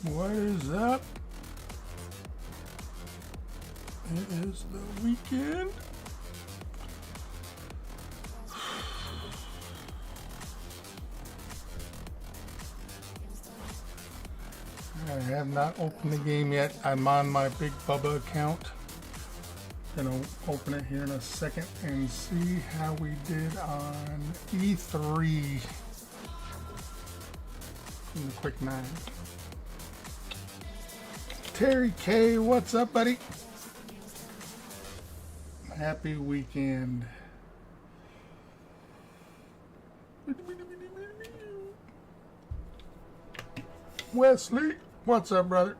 What is up? It is the weekend. I have not opened the game yet. I'm on my Big Bubba account. Gonna open it here in a second and see how we did on E3 in the quick 9. Terry K, what's up, buddy? Happy weekend. Wesley, what's up, brother?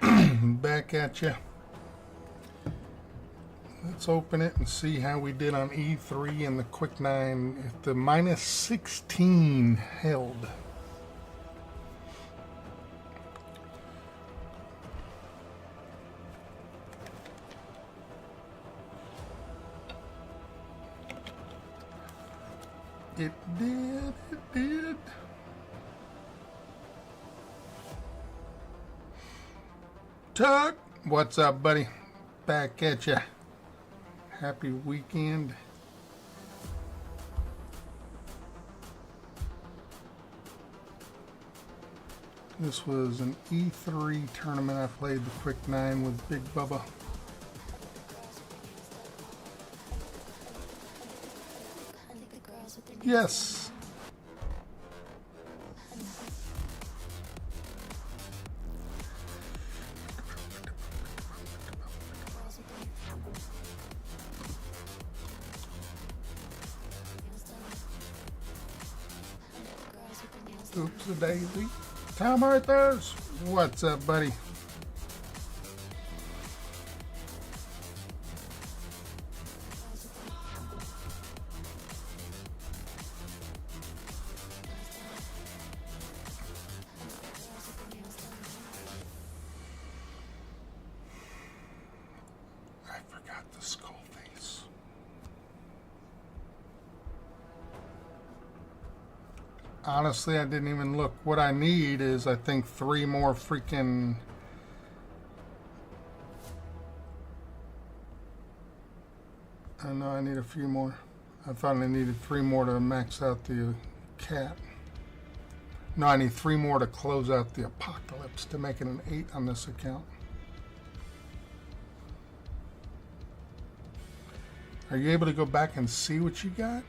Back at you. Let's open it and see how we did on E3 in the quick 9. If the minus 16 held. It did. Tuck, what's up, buddy? Back at ya. Happy weekend. This was an E3 tournament. I played the quick 9 with Big Bubba. Yes. Oops, a daisy. Tom Arthurs, what's up, buddy? I forgot the skull face. Honestly, I didn't even look. What I need is, I think, 3 more freaking... I know I need a few more. I thought I needed 3 more to max out the cat. No, I need 3 more to close out the apocalypse to make it an 8 on this account. Are you able to go back and see what you got?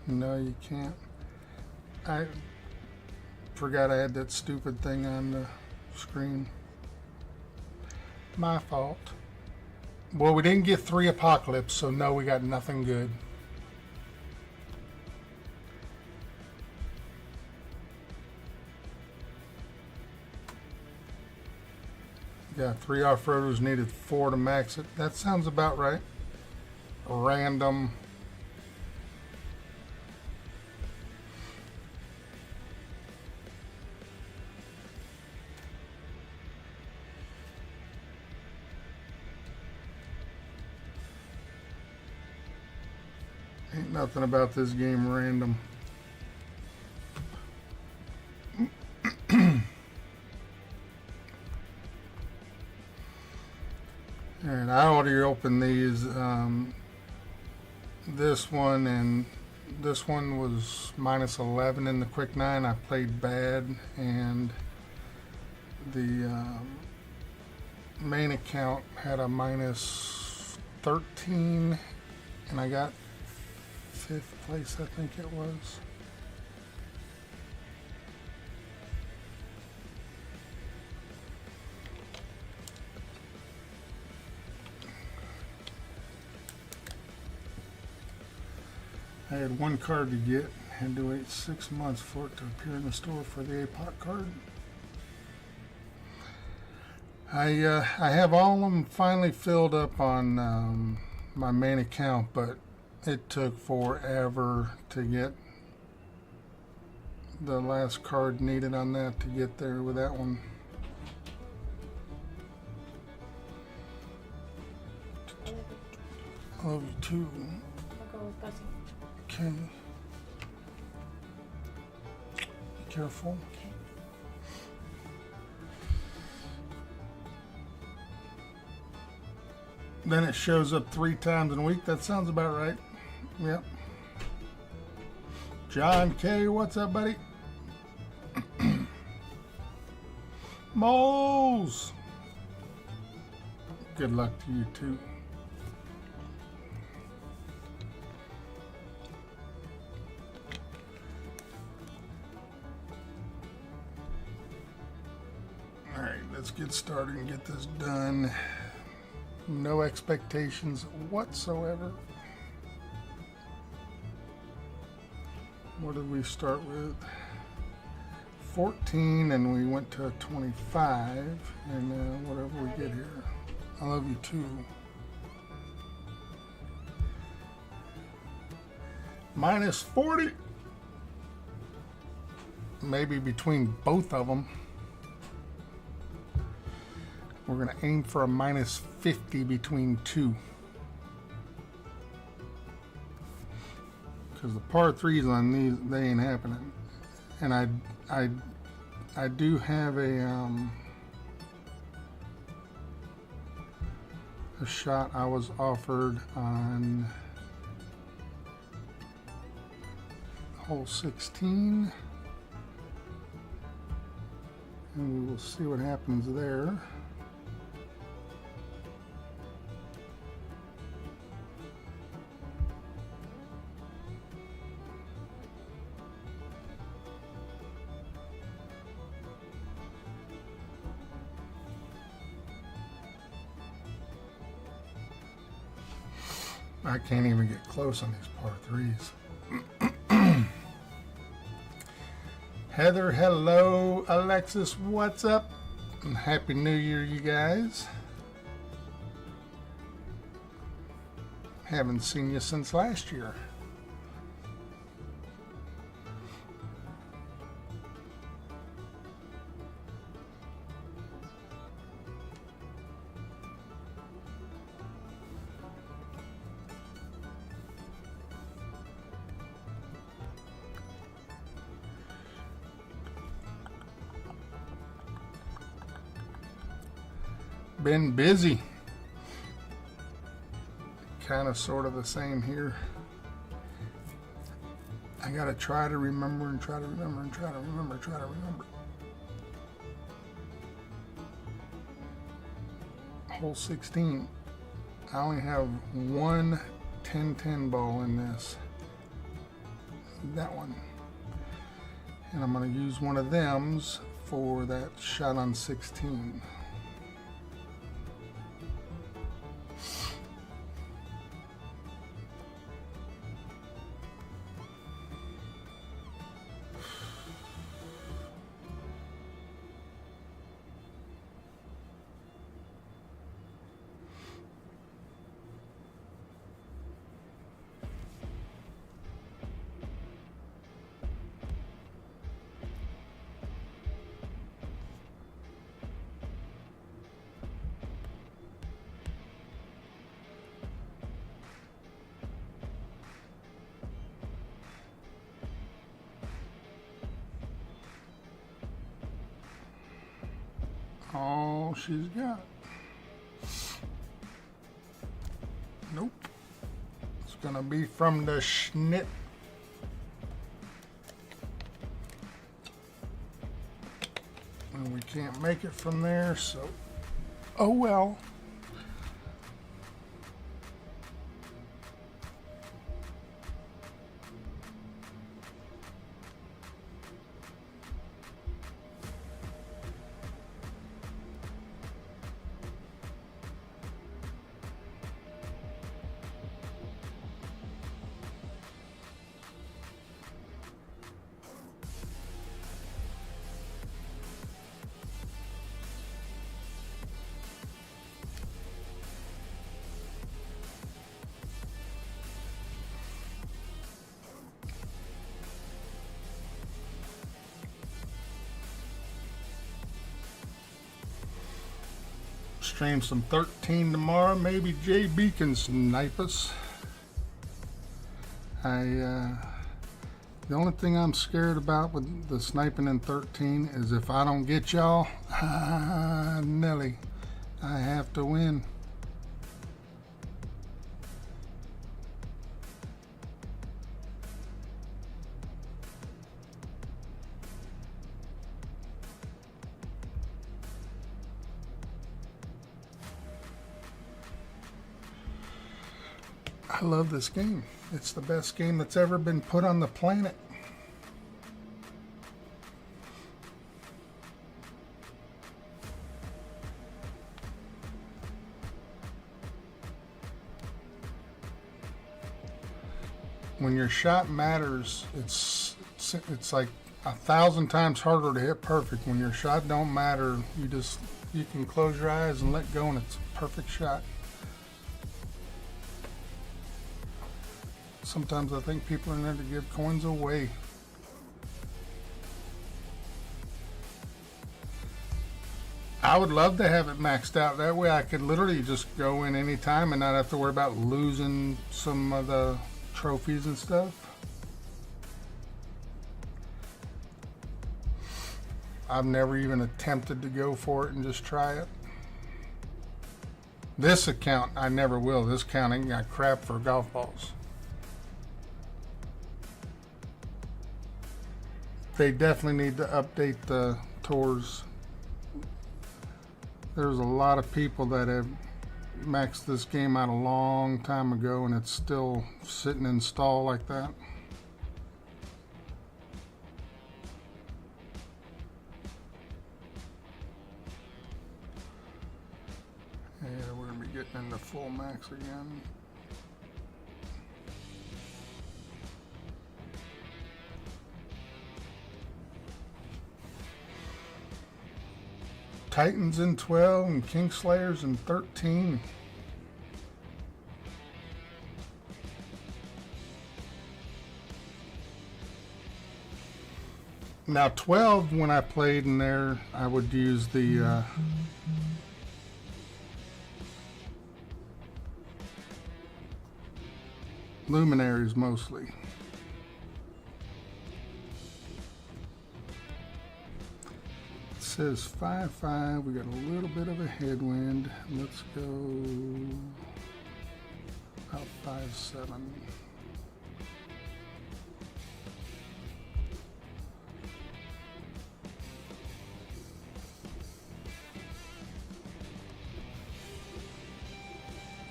No, you can't. I forgot I had that stupid thing on the screen. My fault. Well, we didn't get 3 apocalypse, so no, we got nothing good. Got 3 off-roaders, needed 4 to max it. That sounds about right. Random. Ain't nothing about this game random. Alright, I already opened these. This one and this one was minus 11 in the quick 9. I played bad, and the main account had a minus 13, and I got 5th place, I think it was. I had 1 card to get, had to wait 6 months for it to appear in the store for the APOC card. I have all of them finally filled up on my main account, but it took forever to get the last card needed on that to get there with that one. I love you too. I'll go with Buzzy. Okay. Be careful. Okay. Then it shows up 3 times in a week. That sounds about right. Yep. John K, what's up, buddy? Moles. Good luck to you too. All right, let's get started and get this done. No expectations whatsoever. What did we start with? 14, and we went to 25, and whatever we get here. I love you too. Minus 40. Maybe between both of them. We're going to aim for a minus 50 between 2. Because the par 3s on these, they ain't happening. And I do have a shot I was offered on hole 16. And we will see what happens there. I can't even get close on these par 3s. Heather, hello. Alexis, what's up? And Happy New Year, you guys. Haven't seen you since last year. Been busy. Kind of sort of the same here. I gotta try to remember and try to remember and try to remember, try to remember. Hole 16. I only have one 10-10 ball in this. That one. And I'm gonna use one of them's for that shot on 16. All she's got. Nope. It's gonna be from the schnit. And we can't make it from there, so oh well. stream some 13 tomorrow. Maybe JB can snipe us. The only thing I'm scared about with the sniping in 13 is if I don't get y'all, Nelly, I have to win. I love this game. It's the best game that's ever been put on the planet. When your shot matters, it's like 1,000 times harder to hit perfect. When your shot don't matter, you can close your eyes and let go, and it's a perfect shot. Sometimes I think people are in there to give coins away. I would love to have it maxed out. That way I could literally just go in any time and not have to worry about losing some of the trophies and stuff. I've never even attempted to go for it and just try it. This account, I never will. This account ain't got crap for golf balls. They definitely need to update the tours. There's a lot of people that have maxed this game out a long time ago, and it's still sitting in stall like that. Yeah, we're gonna be getting into full max again. Titans in 12 and Kingslayers in 13. Now 12, when I played in there, I would use the luminaries mostly. Says 5-5. We got a little bit of a headwind. Let's go about 5-7.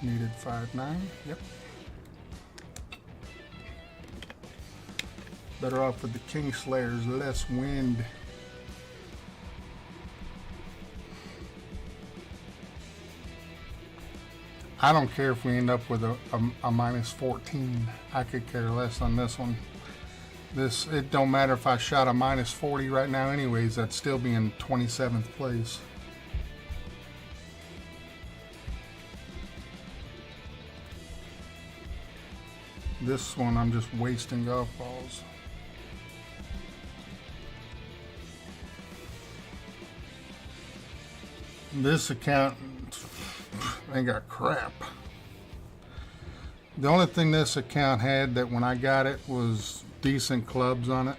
Needed 5-9. Yep. Better off with the Kingslayers, less wind. I don't care if we end up with a minus 14. I could care less on this one. It don't matter if I shot a minus 40 right now anyways, I'd still be in 27th place. This one I'm just wasting golf balls. This account ain't got crap. The only thing this account had that when I got it was decent clubs on it.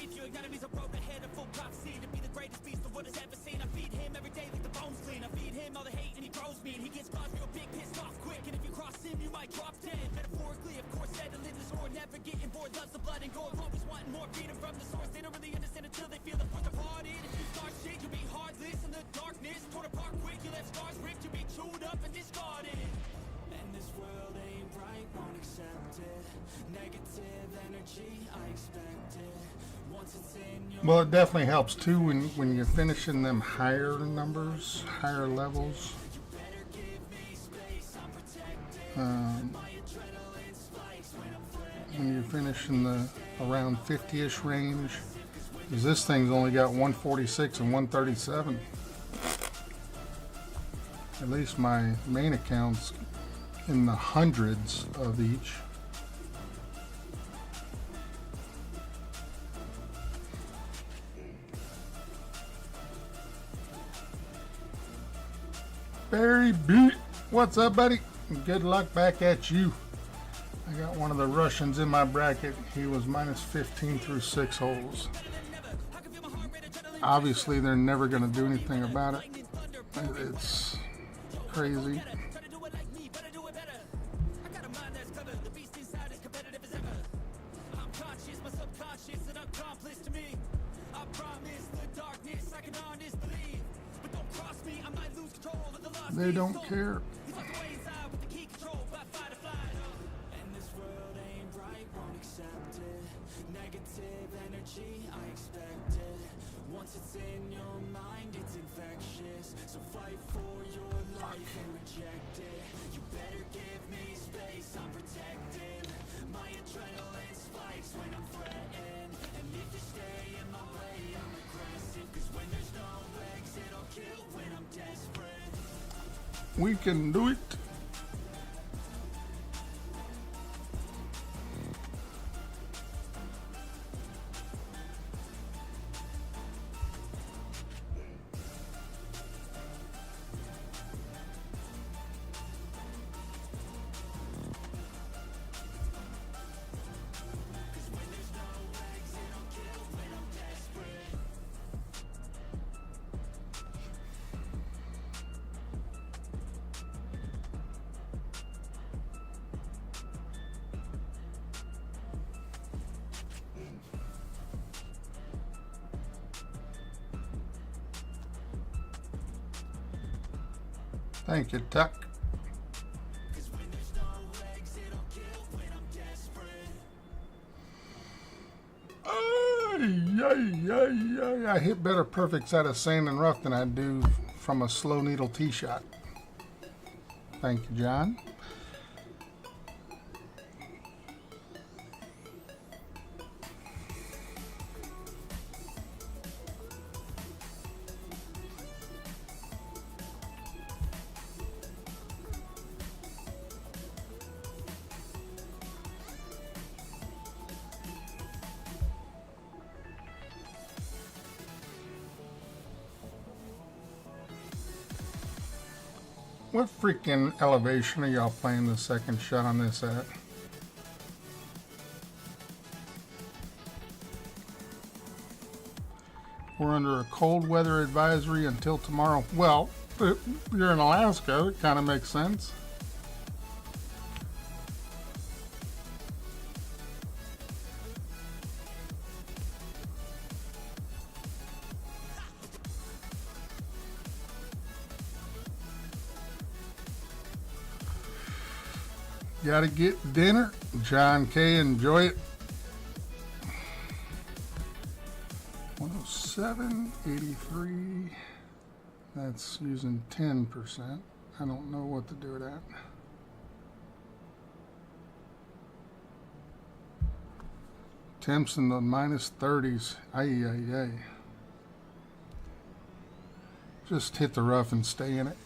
If your enemy's a road ahead of full prophecy to be the greatest beast the world has ever seen. I feed him every day like the bones clean. I feed him all the hate and he grows me. And he gets claws real big, pissed off quick. And if you cross him, you might drop dead. Metaphorically, of course, settling the sword. Never getting bored, loves the blood and gore. Always wanting more, freedom from the source. They don't really understand until they feel the force departed. If you start shit, you'll be heartless in the darkness. Torn apart quick, you left scars ripped. You'll be chewed up and discarded. And this world ain't right, won't accept it. Negative energy, I expect it. Well, it definitely helps too when you're finishing them higher numbers, higher levels. When you're finishing the around 50-ish range, because this thing's only got 146 and 137. At least my main account's in the hundreds of each. Barry B, what's up, buddy? Good luck back at you. I got one of the Russians in my bracket. He was minus 15 through 6 holes. Obviously, they're never going to do anything about it. It's crazy. They don't care. We can do it. Thank you, Tuck. I hit better perfects out of sand and rough than I do from a slow needle tee shot. Thank you, John. What freaking elevation are y'all playing the second shot on this at? We're under a cold weather advisory until tomorrow. Well, if you're in Alaska, it kind of makes sense. Gotta get dinner. John K, enjoy it. 107.83. That's using 10%. I don't know what to do with that. Temps in the minus 30s. Ay. Just hit the rough and stay in it.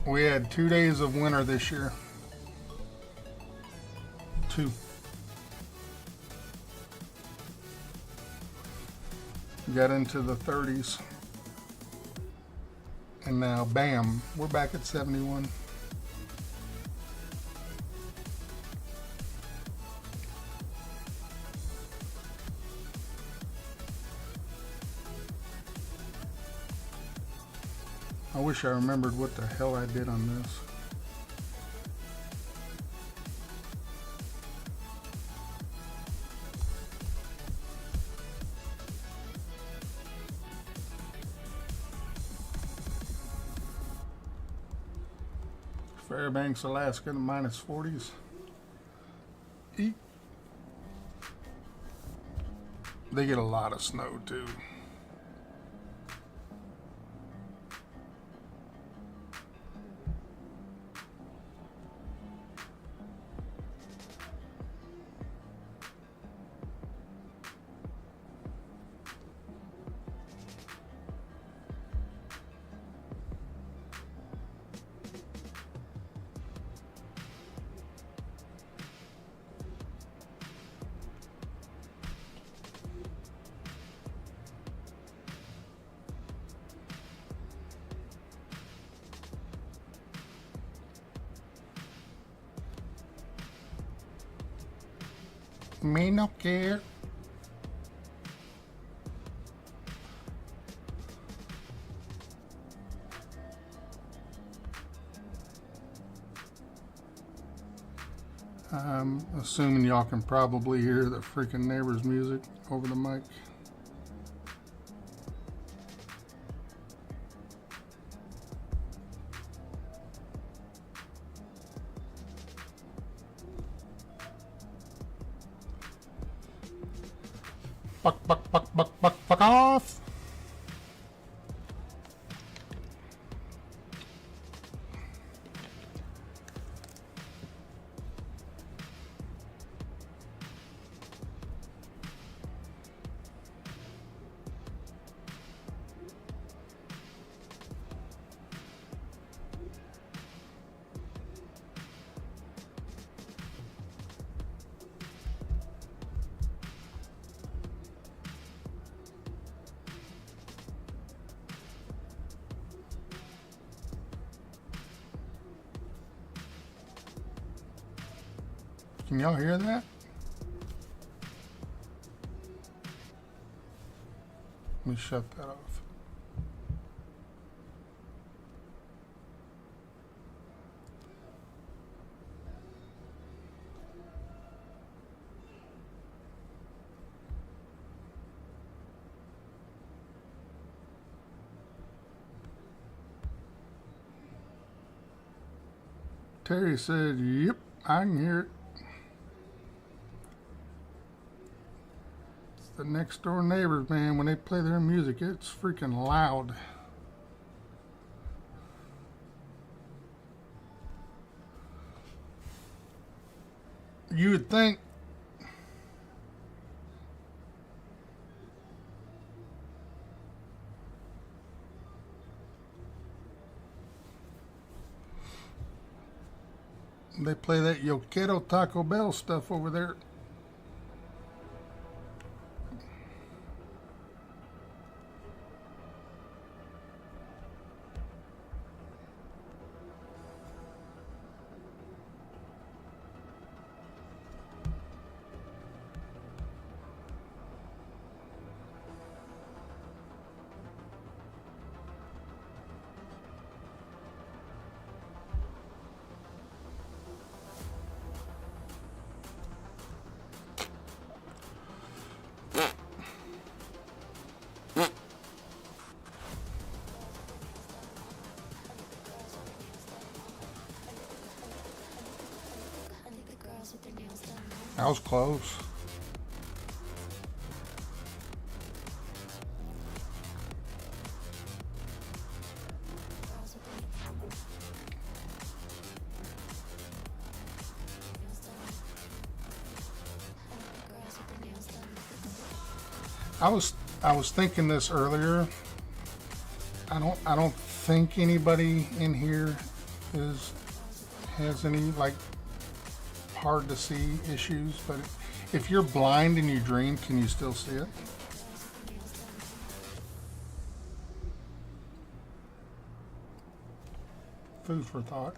We had 2 days of winter this year. 2. Got into the 30s. And now, bam, we're back at 71. I wish I remembered what the hell I did on this. Fairbanks, Alaska, the minus 40s. Eek. They get a lot of snow too. Me no care. I'm assuming y'all can probably hear the freaking neighbor's music over the mic. Fuck off! Can y'all hear that? Let me shut that off. Terry said, yep, I can hear it. The next door neighbors, man, when they play their music, it's freaking loud. You would think they play that Yo Quiero Taco Bell stuff over there. That was close. I was thinking this earlier. I don't think anybody in here has any like hard to see issues, but if you're blind and you dream, can you still see it? Food for thought.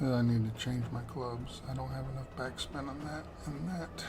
I need to change my clubs. I don't have enough backspin on that and that.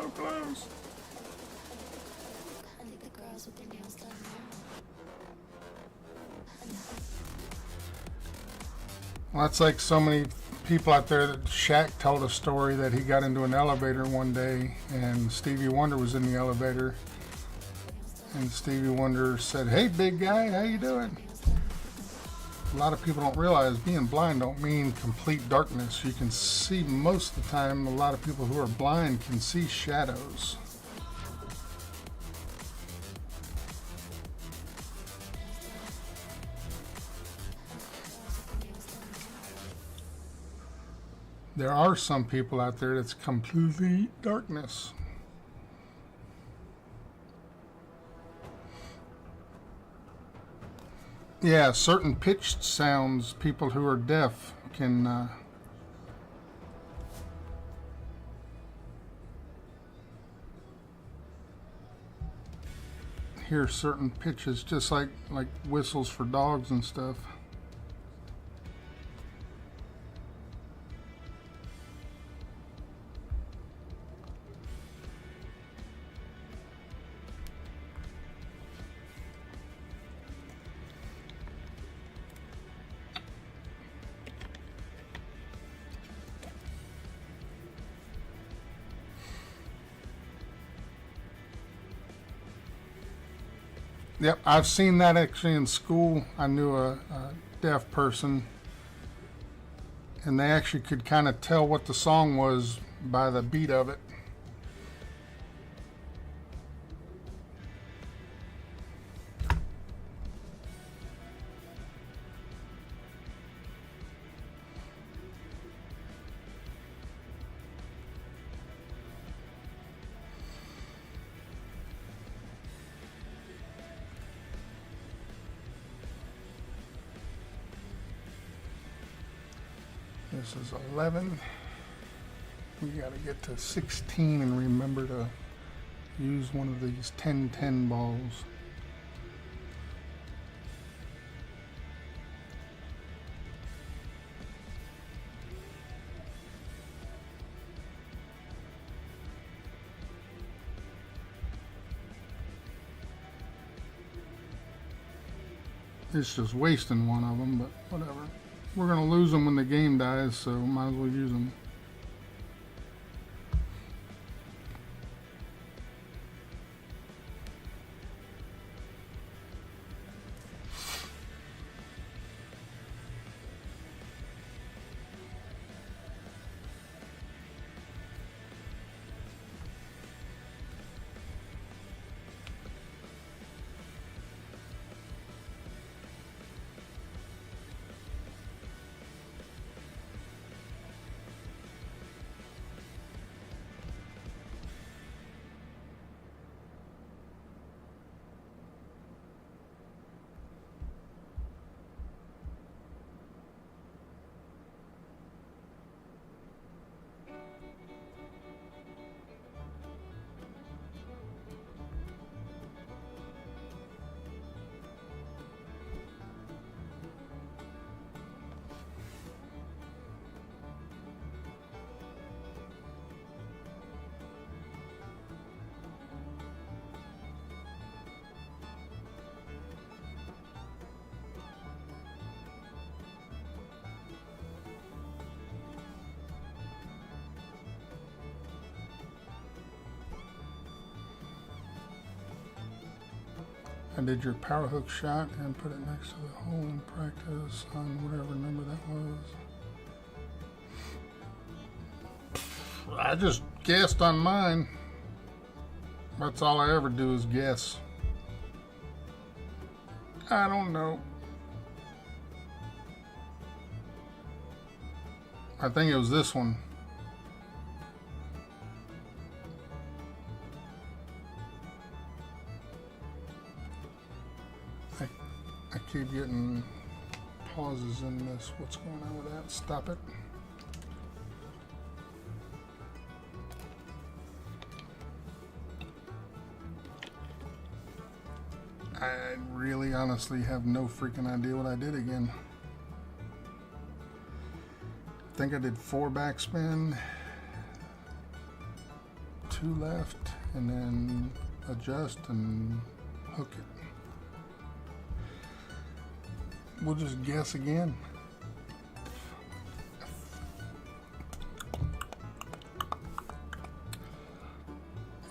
so close. Well, that's like so many people out there that Shaq told a story that he got into an elevator one day and Stevie Wonder was in the elevator and Stevie Wonder said, "Hey big guy, how you doing?" A lot of people don't realize being blind don't mean complete darkness. You can see most of the time. A lot of people who are blind can see shadows. There are some people out there that's completely darkness. Yeah, certain pitched sounds, people who are deaf can hear certain pitches, just like whistles for dogs and stuff. Yep, I've seen that actually in school. I knew a deaf person, and they actually could kind of tell what the song was by the beat of it. This is 11. We got to get to 16 and remember to use one of these 10-10 balls. It's just wasting one of them, but whatever. We're going to lose them when the game dies, so might as well use them. I did your power hook shot and put it next to the hole in practice on whatever number that was. I just guessed on mine. That's all I ever do is guess. I don't know. I think it was this one. I keep getting pauses in this. What's going on with that? Stop it. I really honestly have no freaking idea what I did again. I think I did 4 backspin, 2 left, and then adjust and hook it. We'll just guess again.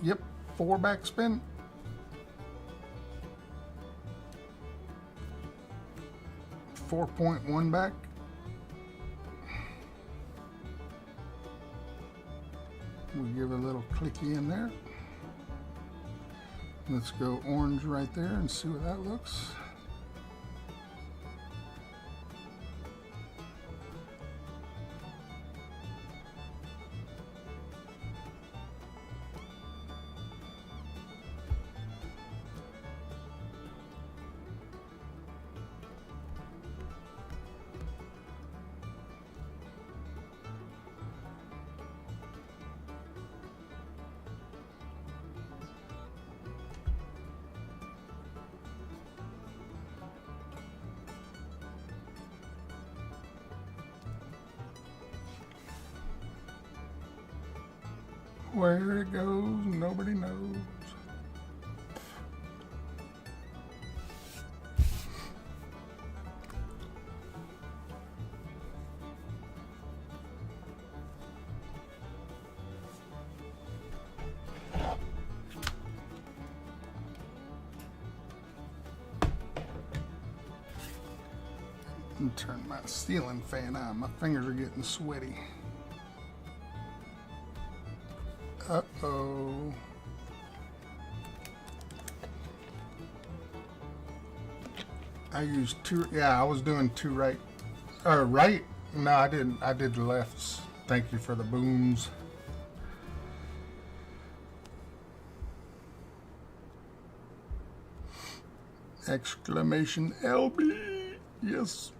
Yep, 4 backspin. .1 back. We'll give a little clicky in there. Let's go orange right there and see what that looks. Where it goes, nobody knows. And turn my ceiling fan on. My fingers are getting sweaty. Uh-oh. I used 2, yeah, I was doing 2 right. Right? No, I didn't. I did the lefts. Thank you for the booms. Exclamation LB. Yes.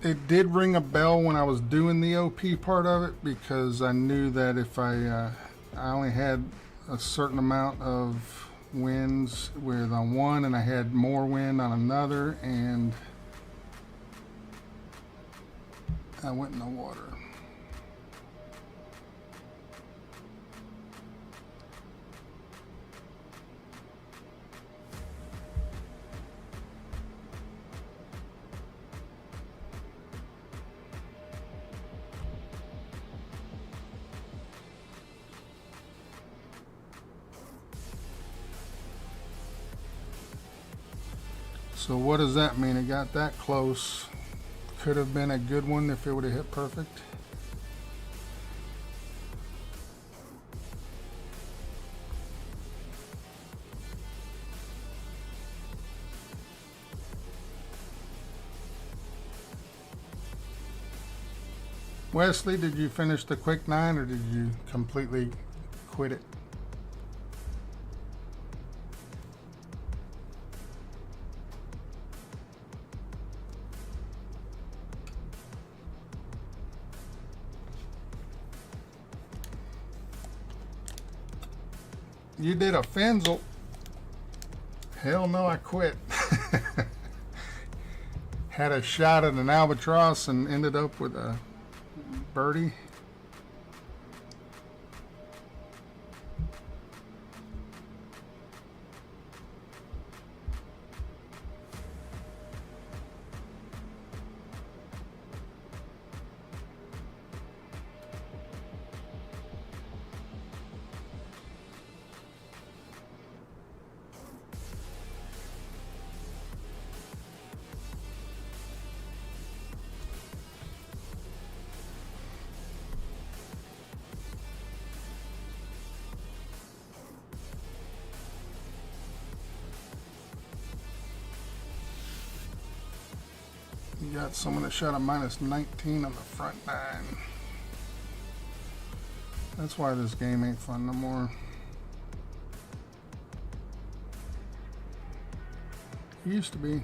It did ring a bell when I was doing the OP part of it, because I knew that if I only had a certain amount of wins with on one and I had more wind on another, and I went in the water. So what does that mean? It got that close. Could have been a good one if it would have hit perfect. Wesley, did you finish the quick 9 or did you completely quit it? You did a Fenzel. Hell no, I quit. Had a shot at an albatross and ended up with a birdie. You got someone that shot a -19 on the front 9. That's why this game ain't fun no more. used to be.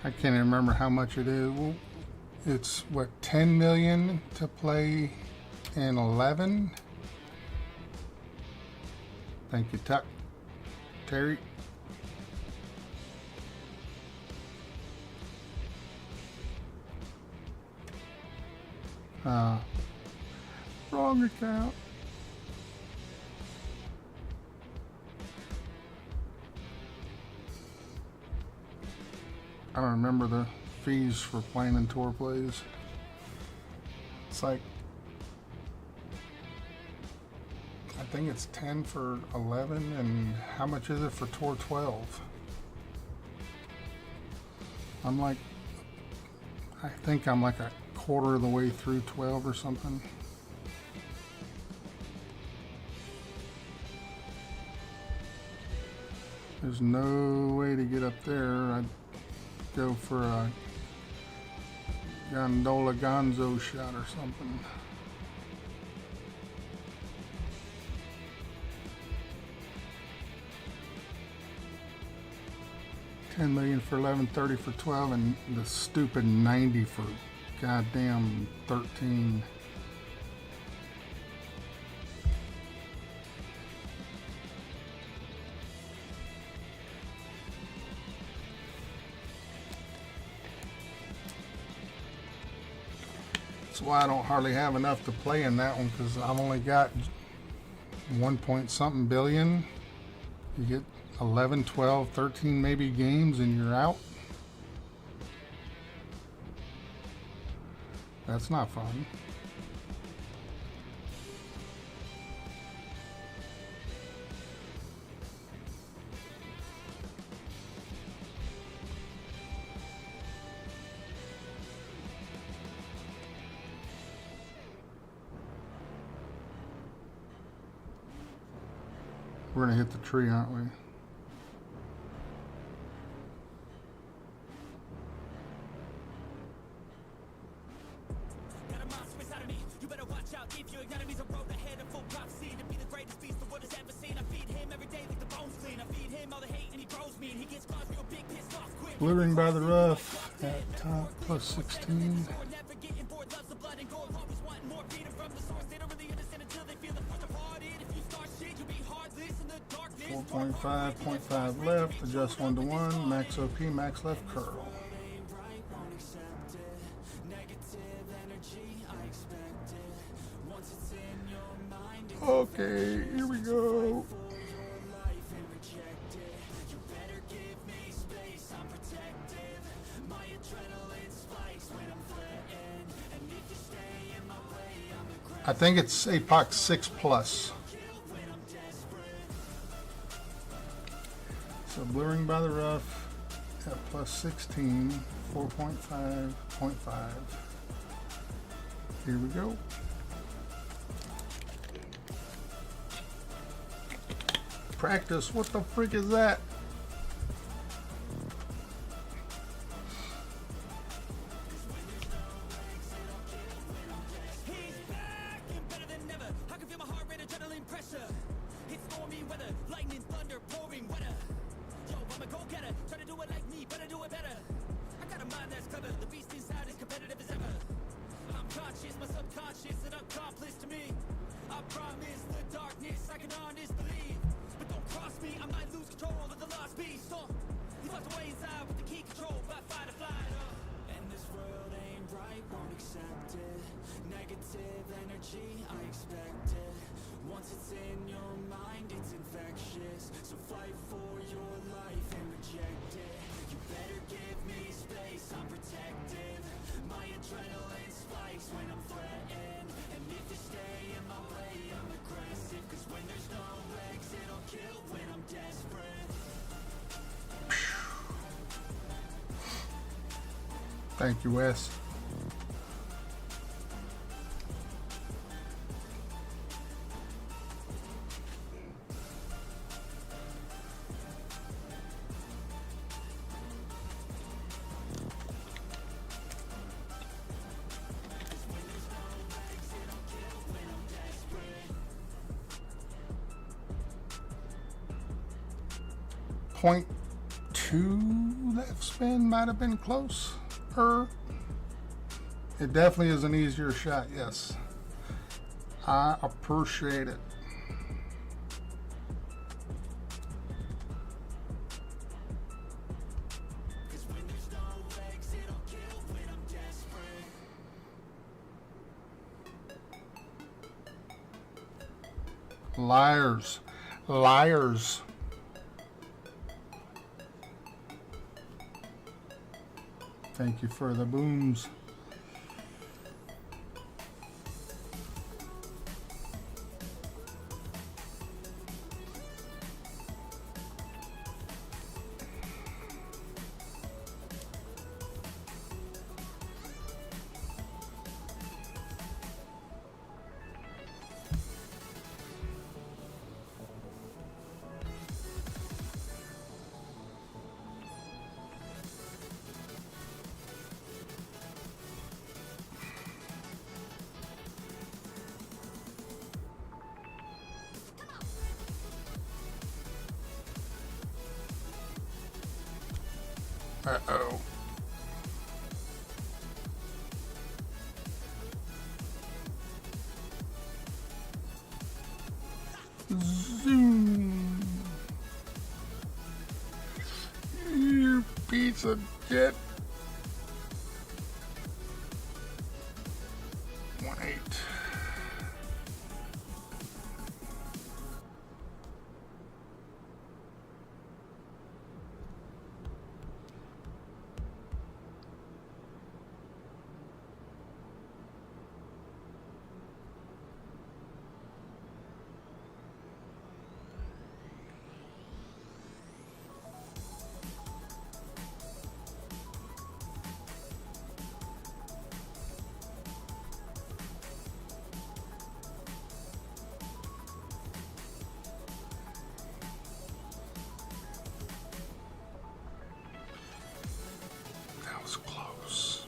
I can't even remember how much it is. Well, it's what, 10 million to play in 11? Thank you, Tuck. Terry. Wrong account. I don't remember the fees for playing in tour plays. It's like, I think it's 10 for 11, and how much is it for tour 12? I'm like, I think I'm like a quarter of the way through 12 or something. There's no way to get up there. I'd go for a gondola gonzo shot or something. $10 million for 11, 30 for 12, and the stupid 90 for goddamn 13. That's why I don't hardly have enough to play in that one, because I've only got 1 point something billion. You get 11, 12, 13 maybe games and you're out. That's not fun. We're gonna hit the tree, aren't we? Got a monster inside of me. You better watch out. If your enemy's a road ahead of full prophecy to be the greatest beast the world has ever seen. I feed him every day like the bones clean. I feed him all the hate and he grows me. And he gets claws real big, pissed off quick. Blurring by the rough at top plus 16. Never getting bored, loves the blood and gore. Always wanting more, feeding from the source. They don't really understand until they feel the force of hearted. If you start shit, you'll be heartless in the darkness. 4.5, 0.5 left, adjust 1 to 1, max OP, max left curl. Okay, here we go. I think it's APOC 6 plus. So blurring by the rough at plus 16, 4.5, 0.5. Here we go. Practice, what the frick is that? Once it's in your mind, it's infectious. So fight for your life and reject it. You better give me space, I'm protective. My adrenaline spikes when I'm threatened. And if you Thank you, Wes. Point two left spin might have been close. It definitely is an easier shot, yes. I appreciate it. Liars. Liars. Thank you for the booms. Uh-oh. Zoom. You piece of shit. 1-8. That was close.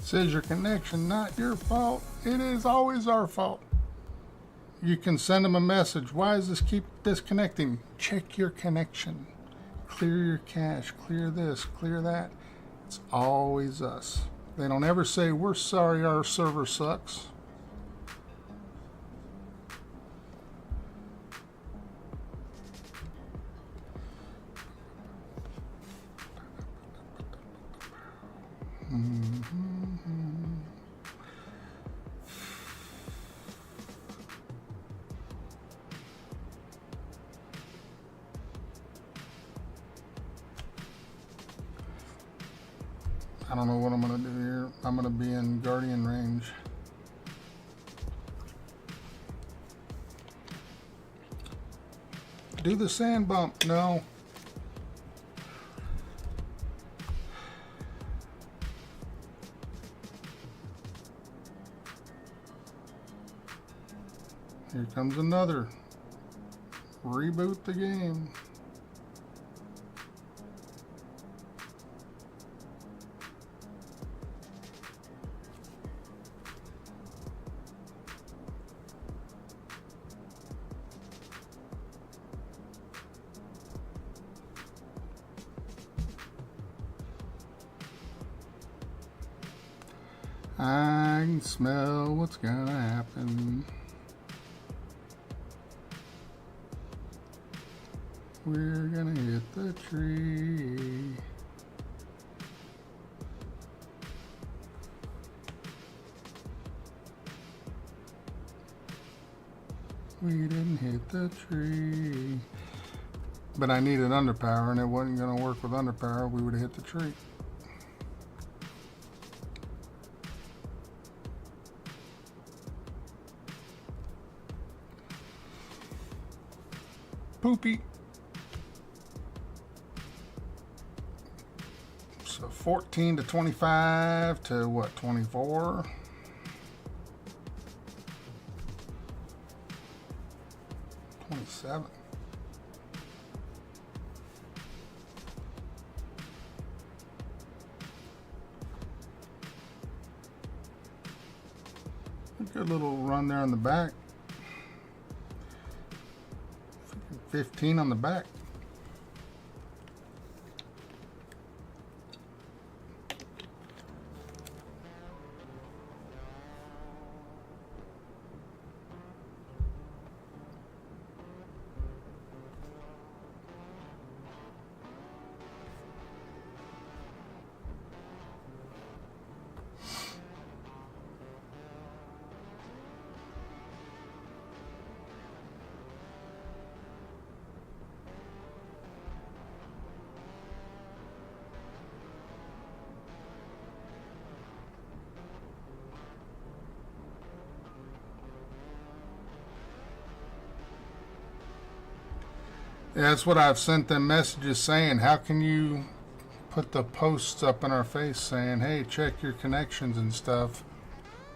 Says your connection, not your fault. It is always our fault. You can send them a message. Why does this keep disconnecting? Check your connection. Clear your cache. Clear this. Clear that. It's always us. They don't ever say, we're sorry our server sucks. I don't know what I'm going to do here. I'm going to be in Guardian range. Do the sand bump. No. Here comes another. Reboot the game. I can smell what's gonna happen. We're gonna hit the tree. We didn't hit the tree. But I needed underpower, and it wasn't gonna work with underpower. We would have hit the tree. Poopy. So 14 to 25 to what, 24? $27. A good little run there on the back. 15 on the back. Yeah, that's what I've sent them messages saying. How can you put the posts up in our face saying, hey, check your connections and stuff?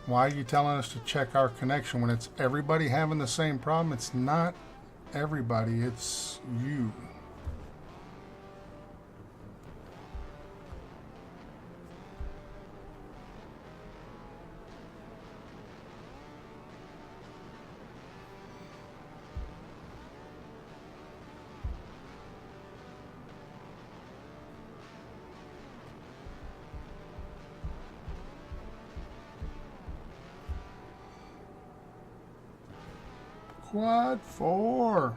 Why are you telling us to check our connection when it's everybody having the same problem? It's not everybody, it's you. Quad 4.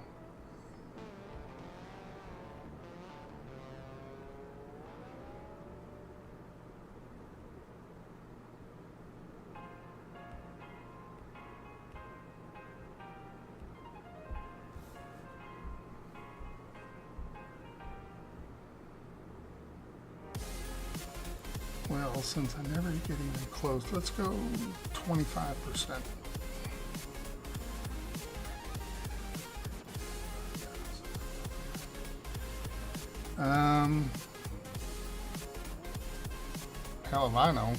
Well, since I never get even close, let's go 25%. Hell if I know.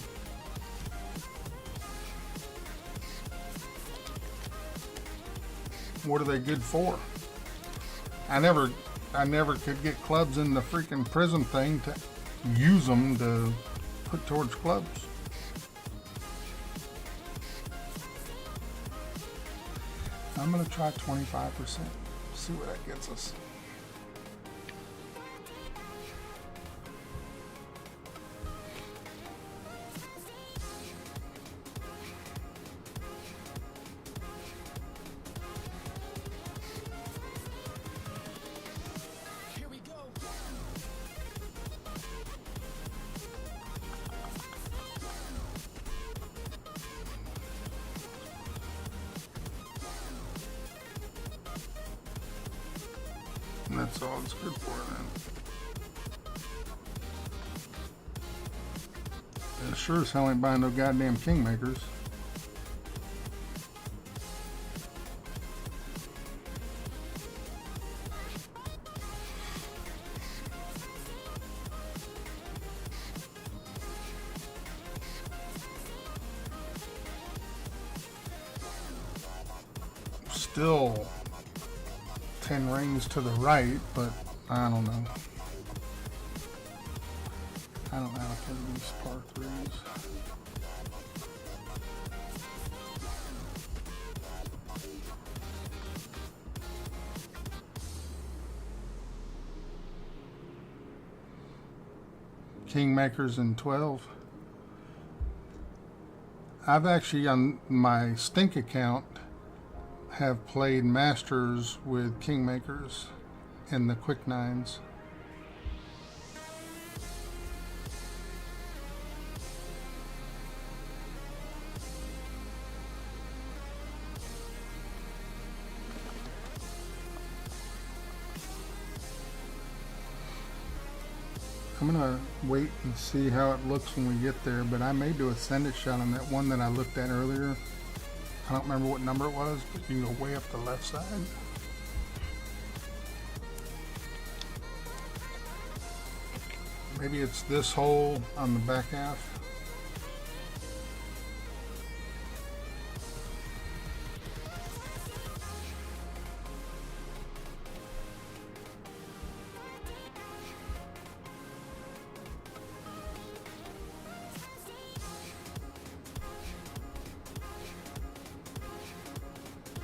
What are they good for? I never could get clubs in the freaking prism thing to use them to put towards clubs. I'm gonna try 25%. See what that gets us. And that's all it's good for then. And sure as hell ain't buying no goddamn Kingmakers. Still 10 rings to the right, but I don't know. I don't know how to play these par threes. Kingmakers in 12. I've actually on my Stink account have played Masters with Kingmakers and the Quick Nines. I'm gonna wait and see how it looks when we get there, but I may do a send it shot on that one that I looked at earlier. I don't remember what number it was, but you can go way up the left side. Maybe it's this hole on the back half.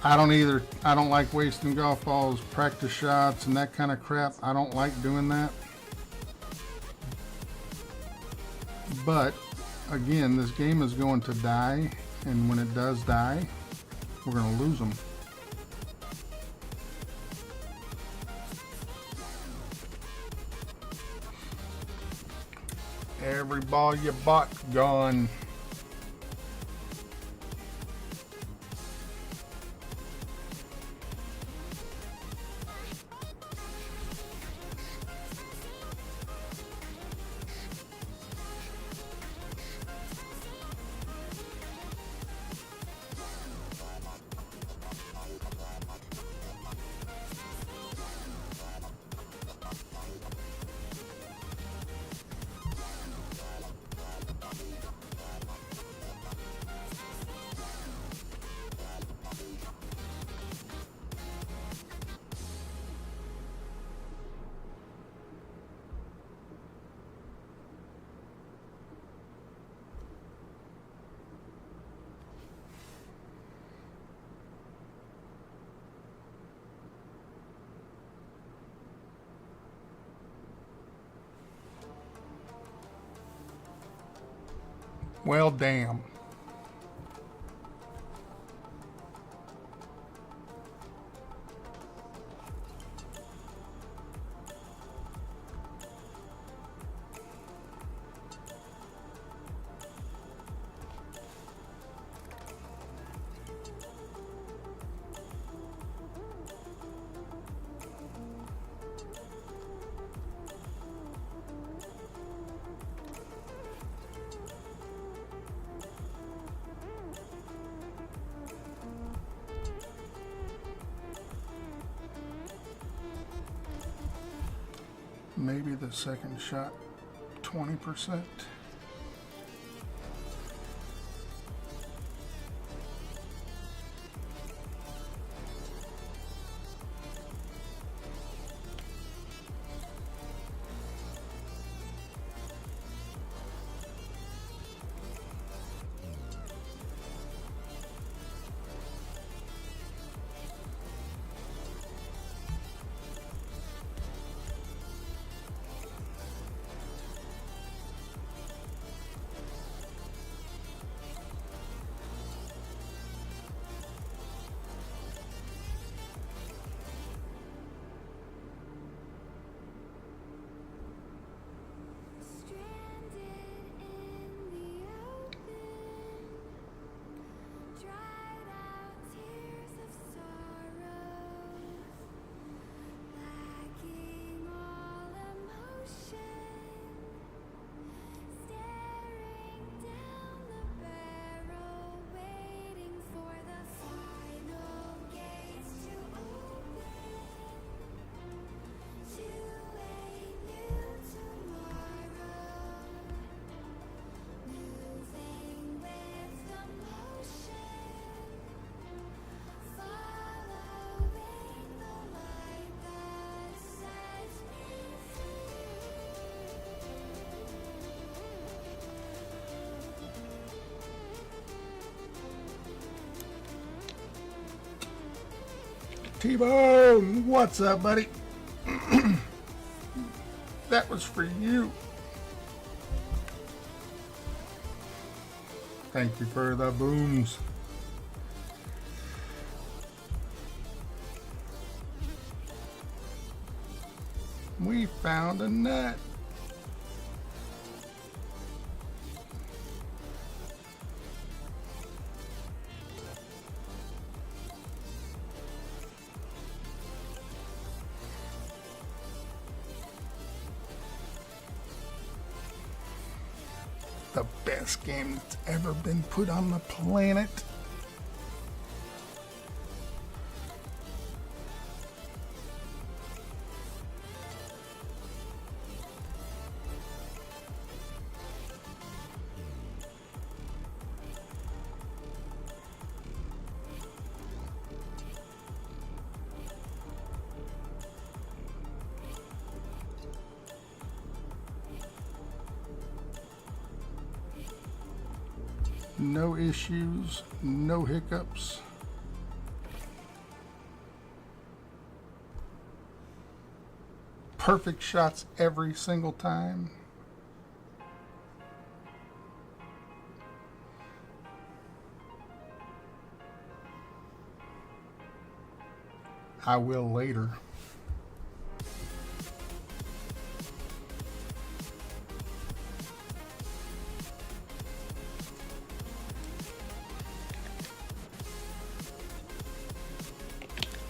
I don't either. I don't like wasting golf balls, practice shots, and that kind of crap. I don't like doing that. But again, this game is going to die, and when it does die, we're going to lose them. Every ball you bought gone. Well, damn. Maybe the second shot 20%. T-Bone, what's up, buddy? That was for you. Thank you for the booms. We found a nut. The best game that's ever been put on the planet. No issues, no hiccups. Perfect shots every single time. I will later.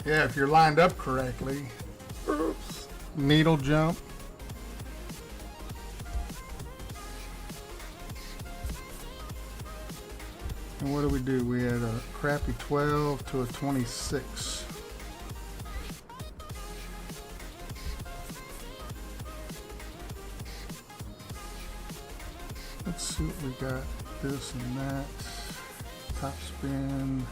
Yeah, if you're lined up correctly. Oops. Needle jump. And what do? We had a crappy 12 to a 26. Let's see what we got. This and that. Top spin.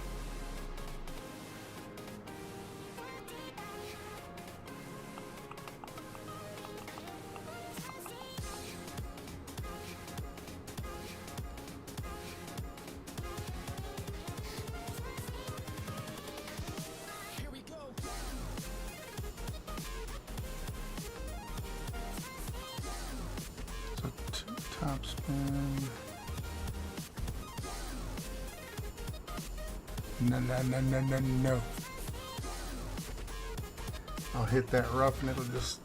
Top spin. No. I'll hit that rough and it'll just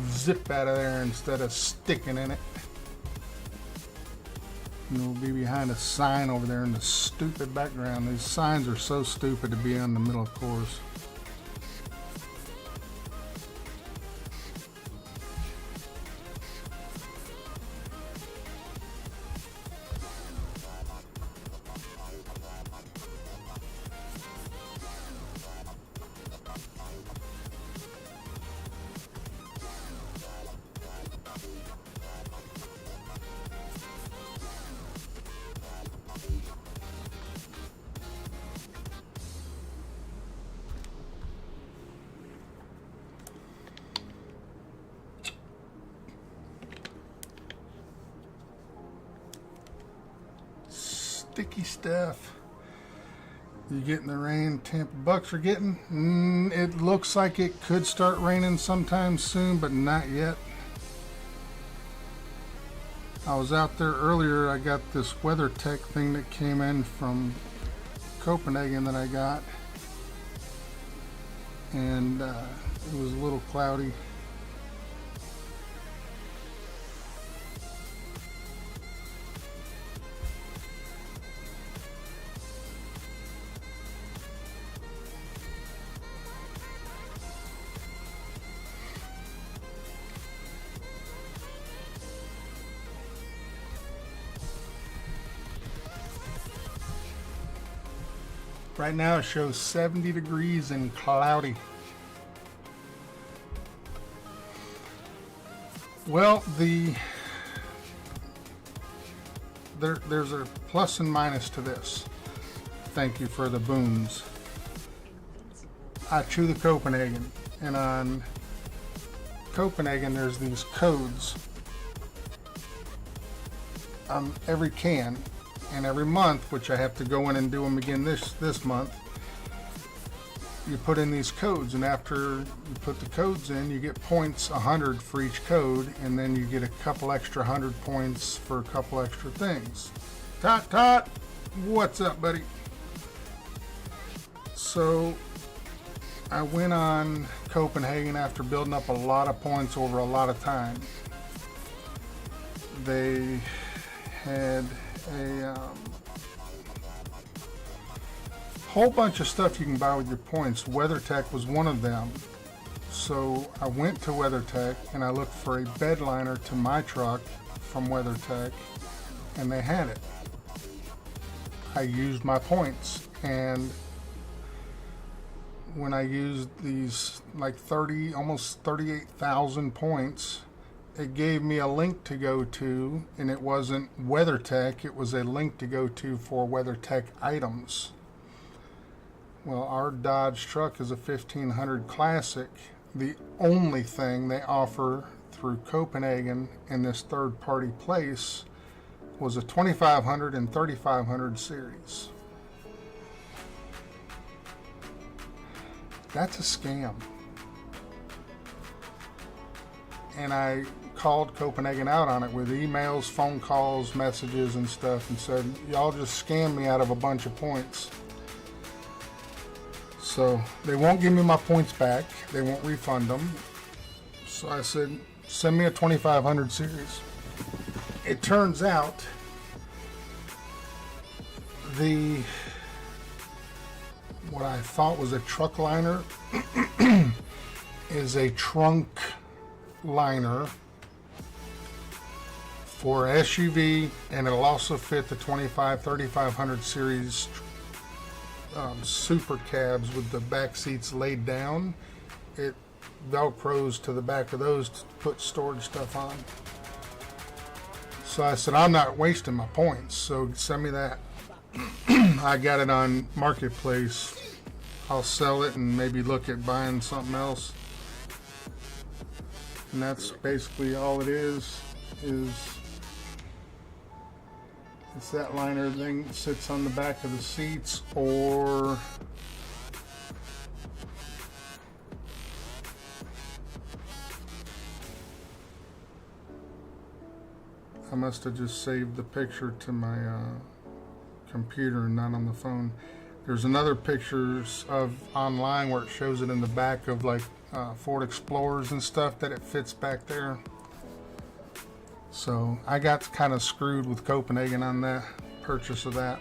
zip out of there instead of sticking in it. And we'll be behind a sign over there in the stupid background. These signs are so stupid to be on the middle of course. Sticky stuff. You getting the rain Tampa Bucks are getting? It looks like it could start raining sometime soon, but not yet. I was out there earlier. I got this weather tech thing that came in from Copenhagen that I got, and it was a little cloudy. Right now it shows 70 degrees and cloudy. Well, there's a plus and minus to this. Thank you for the booms. I chew the Copenhagen, and on Copenhagen there's these codes on every can. And every month, which I have to go in and do them again this month, you put in these codes, and after you put the codes in, you get points 100 for each code, and then you get a couple extra 100 points for a couple extra things. Tot, what's up, buddy? So I went on Copenhagen after building up a lot of points over a lot of time. They had a whole bunch of stuff you can buy with your points. WeatherTech was one of them. So I went to WeatherTech and I looked for a bed liner to my truck from WeatherTech, and they had it. I used my points, and when I used these like 30, almost 38,000 points, it gave me a link to go to, and it wasn't WeatherTech, it was a link to go to for WeatherTech items. Well, our Dodge truck is a 1500 Classic. The only thing they offer through Copenhagen in this third-party place was a 2500 and 3500 series. That's a scam. And I called Copenhagen out on it with emails, phone calls, messages, and stuff, and said, y'all just scammed me out of a bunch of points. So they won't give me my points back. They won't refund them. So I said, send me a 2500 series. It turns out what I thought was a truck liner is a trunk liner for SUV, and it'll also fit the 3500 series super cabs with the back seats laid down. It velcros to the back of those to put storage stuff on. So I said, I'm not wasting my points, so send me that. I got it on Marketplace. I'll sell it and maybe look at buying something else. And that's basically all it is it's that liner thing that sits on the back of the seats, or I must have just saved the picture to my computer and not on the phone. There's another pictures of online where it shows it in the back of like Ford Explorers and stuff, that it fits back there. So I got kind of screwed with Copenhagen on that purchase of that.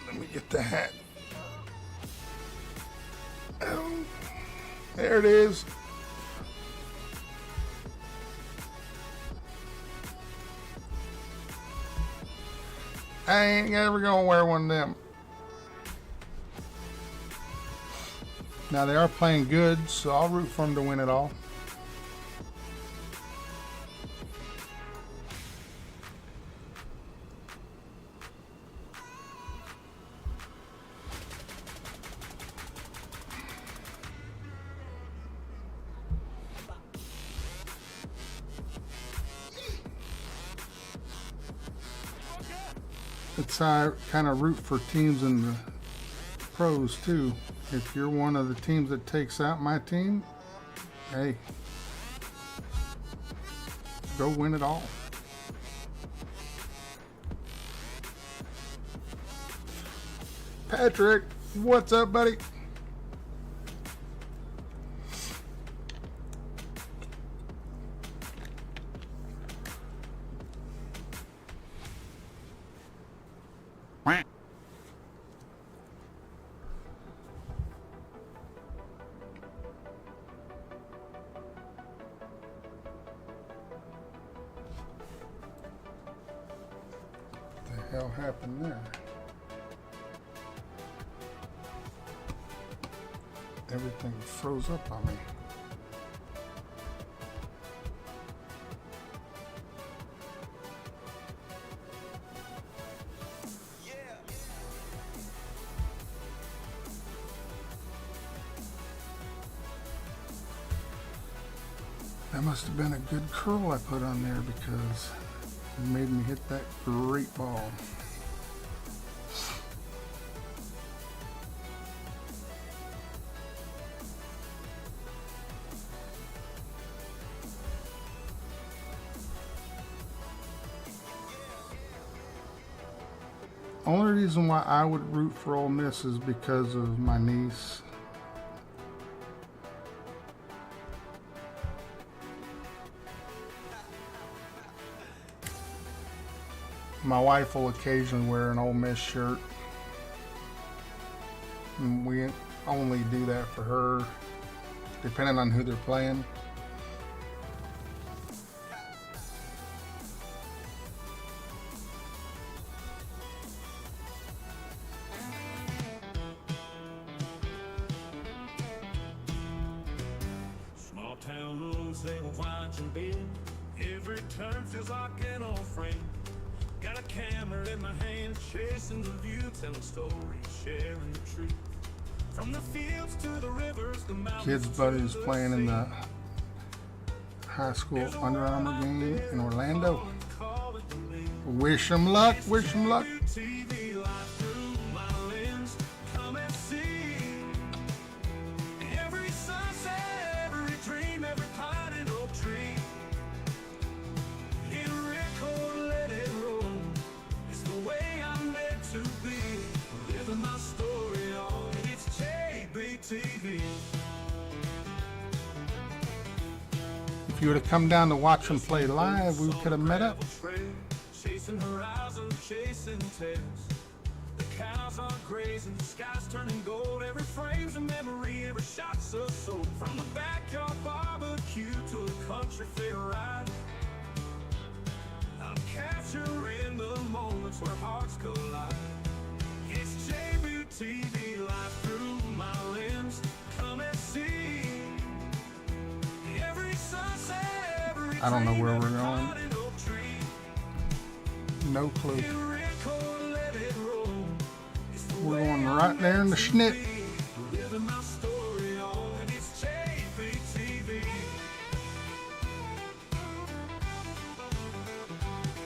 Let me get the hat. Oh, there it is. I ain't ever gonna wear one of them. Now they are playing good, so I'll root for them to win it all. It's I kind of root for teams in the pros too. If you're one of the teams that takes out my team, hey, go win it all. Patrick, what's up, buddy? What the hell happened there? Everything froze up on me. That must have been a good curl I put on there, because it made me hit that great ball. Only reason why I would root for Ole Miss is because of my niece. My wife will occasionally wear an Ole Miss shirt. And we only do that for her, depending on who they're playing. Small town rooms, they will watch and bend. Every turn feels like an old friend. Got a camera in my hand, chasing the view, telling stories, sharing the truth. From the fields to the rivers, the mountains. Kids' buddies playing in the high school Under Armour game in Orlando. Wish them luck, wish them luck. TV live through my lens, come and see. Every sunset, every dream, every pine and oak tree. Hit a record, let it roll. It's the way I'm meant to be. Living my story on ITSJBTV. If you would have come down to watch them play live, we could have met up. Chasing horizons, chasing tails. The cows are grazing, the sky's turning gold. Every frame's a memory, every shot's a soul. From the backyard barbecue to a country fair ride, I'm capturing the moments where hearts collide. It's JBTV live through my lens. Come and see. Every sunset, every I don't know where we're dream, every going. pine and oak tree. No clue. Hit a record, let it roll. It's the We're way going I'm right there in the meant schnit. to be. Living my story on ITSJBTV.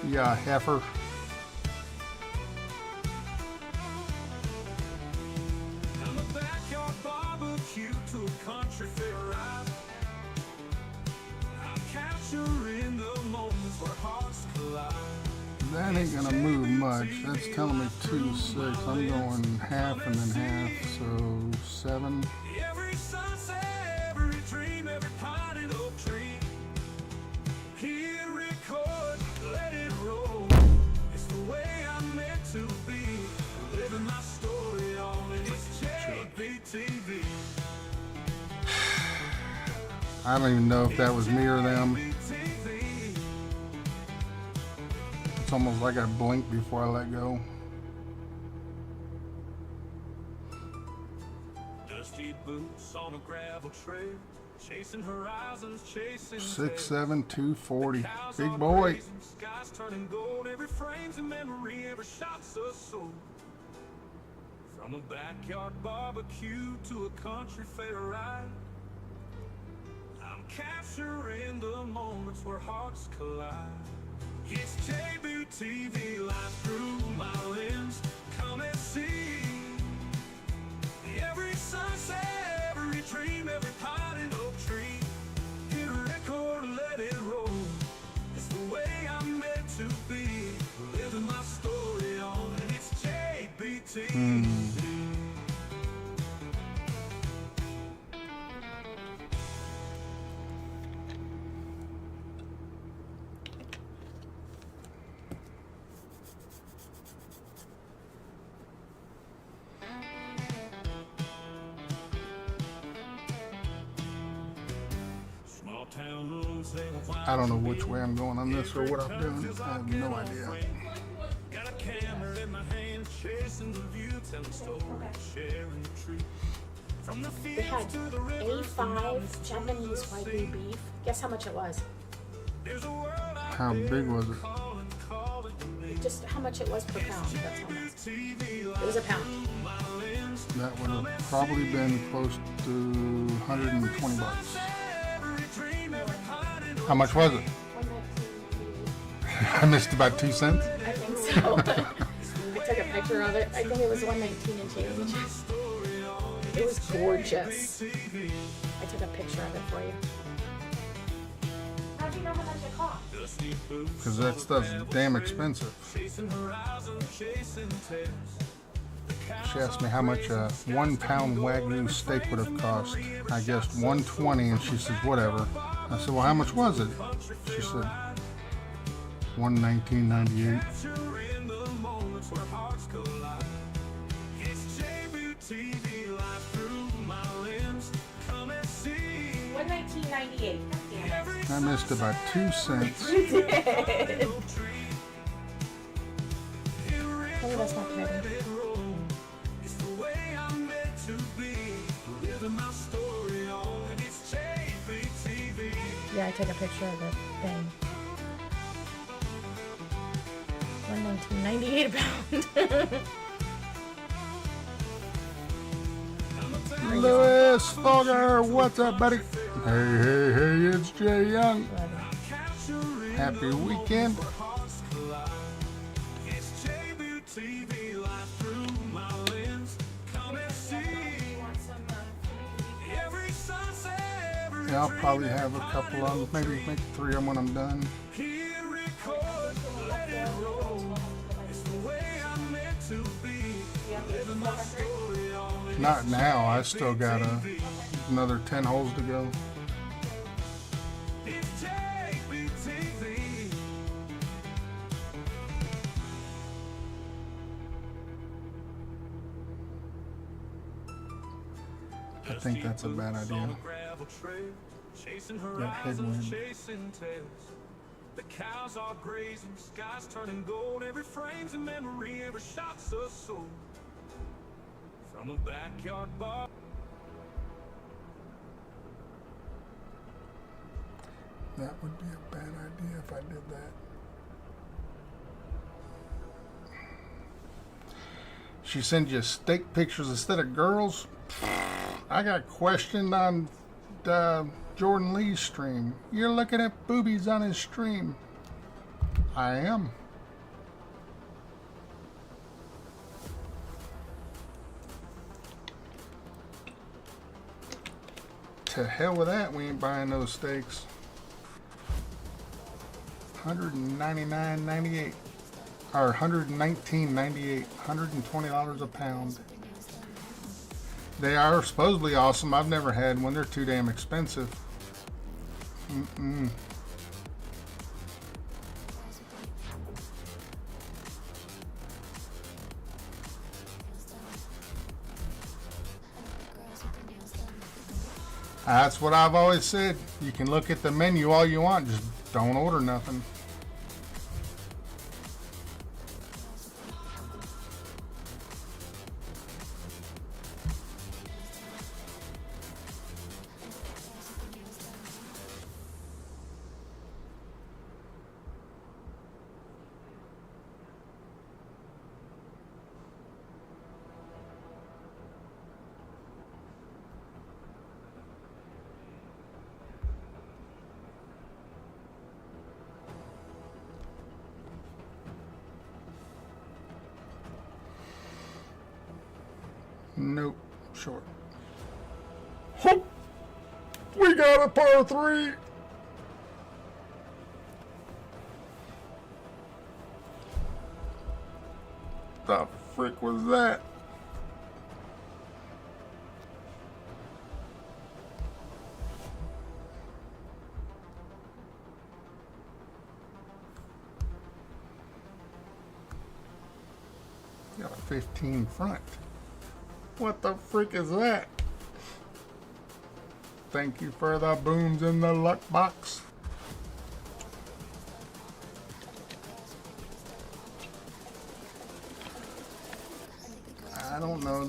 Yeah, heifer. From a backyard barbecue to a country fair ride, I'm capturing the moments where hearts collide. That ain't gonna move much. That's telling me 2-6. I'm going half and then half, so 7. Every sunset, every dream, every pine and oak tree. Hit record, let it roll. It's the way I'm meant to be. Living my story on ITSJBTV. I don't even know if that was me or them. It's almost like I blinked before I let go. Dusty boots on a gravel trail, chasing horizons, chasing 6'7", 240. cows Big are boy. grazing, skies turning gold. Every frame's a memory, every shot's a soul. From a backyard barbecue to a country fair ride, I'm capturing the moments where hearts collide. It's JBTV live through my lens. Come and see. Every sunset, every dream, every pine and oak tree. Hit a record, let it roll. It's the way I'm meant to be. Living my story on ITSJBTV. Small town rooms, they will I don't know which way I'm going on this or what I'm doing. I have no idea. Got a camera in my hand, chasing the view, telling stories, sharing the truth. From the We had fields to the rivers, the A5 mountains to the Japanese sea. Wagyu beef. Guess how much it was? There's a world out How there big was it? calling me. Just how much it was per pound. That's how much. TV It was a pound. my lens. That would have probably been close to 120 bucks. Every dream, every pine and How much was it? I missed about 2 cents. I think so. I took a picture of it. I think it was 119 and change. It was gorgeous. I took a picture of it for you. you know how much it costs? Dusty boots Because that on stuff's gravel damn trail, expensive. chasing horizon, chasing tails. She asked me how much a 1 pound Wagyu steak would have cost. I guessed $120, and she says, whatever. I said, well, how much was it? She said, $119.98. Capture in the moments where hearts collide. It's JBTV live through my lens. Come and see. $119.98. Every I missed about 2 cents. You did. Oh, that's not ready. It's the way I'm meant to be. Living my story on. It's JBTV. Yeah, I took a picture of the thing. $119.98 a pound. Louis Fogger, what's up, buddy? Hey, it's Jay Young. Happy weekend. It's JBTV live through my lens. Come and see. Every sunset, every Yeah, I'll probably have a couple of them, maybe 3 of them when I'm done. hit record, let it roll. It's the way I'm meant to be. Living my story on. Not now, I still got another 10 holes to go. It's JBTV. I think that's a bad idea. Chasing That horizons, headwind. chasing tails. The cows are grazing, skies turning gold. Every frame's a memory, every shot's a soul. From a backyard bar. That would be a bad idea if I did that. She sends you steak pictures instead of girls. I got questioned on Jordan Lee's stream. You're looking at boobies on his stream. I am. To hell with that, we ain't buying those steaks. $199.98 or $119.98, $120 a pound. They are supposedly awesome. I've never had one. They're too damn expensive. That's what I've always said. You can look at the menu all you want, just don't order nothing. Nope, short. Hoop! We got a par 3. The frick was that? Got a 15 front. What the frick is that? Thank you for the booms in the luck box. I don't know.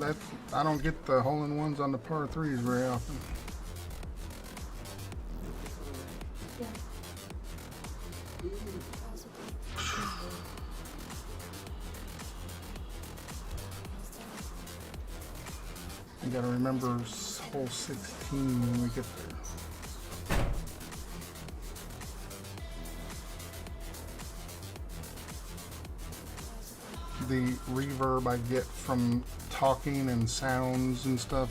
I don't get the hole-in-ones on the par 3s very often. You gotta remember hole 16 when we get there. The reverb I get from talking and sounds and stuff,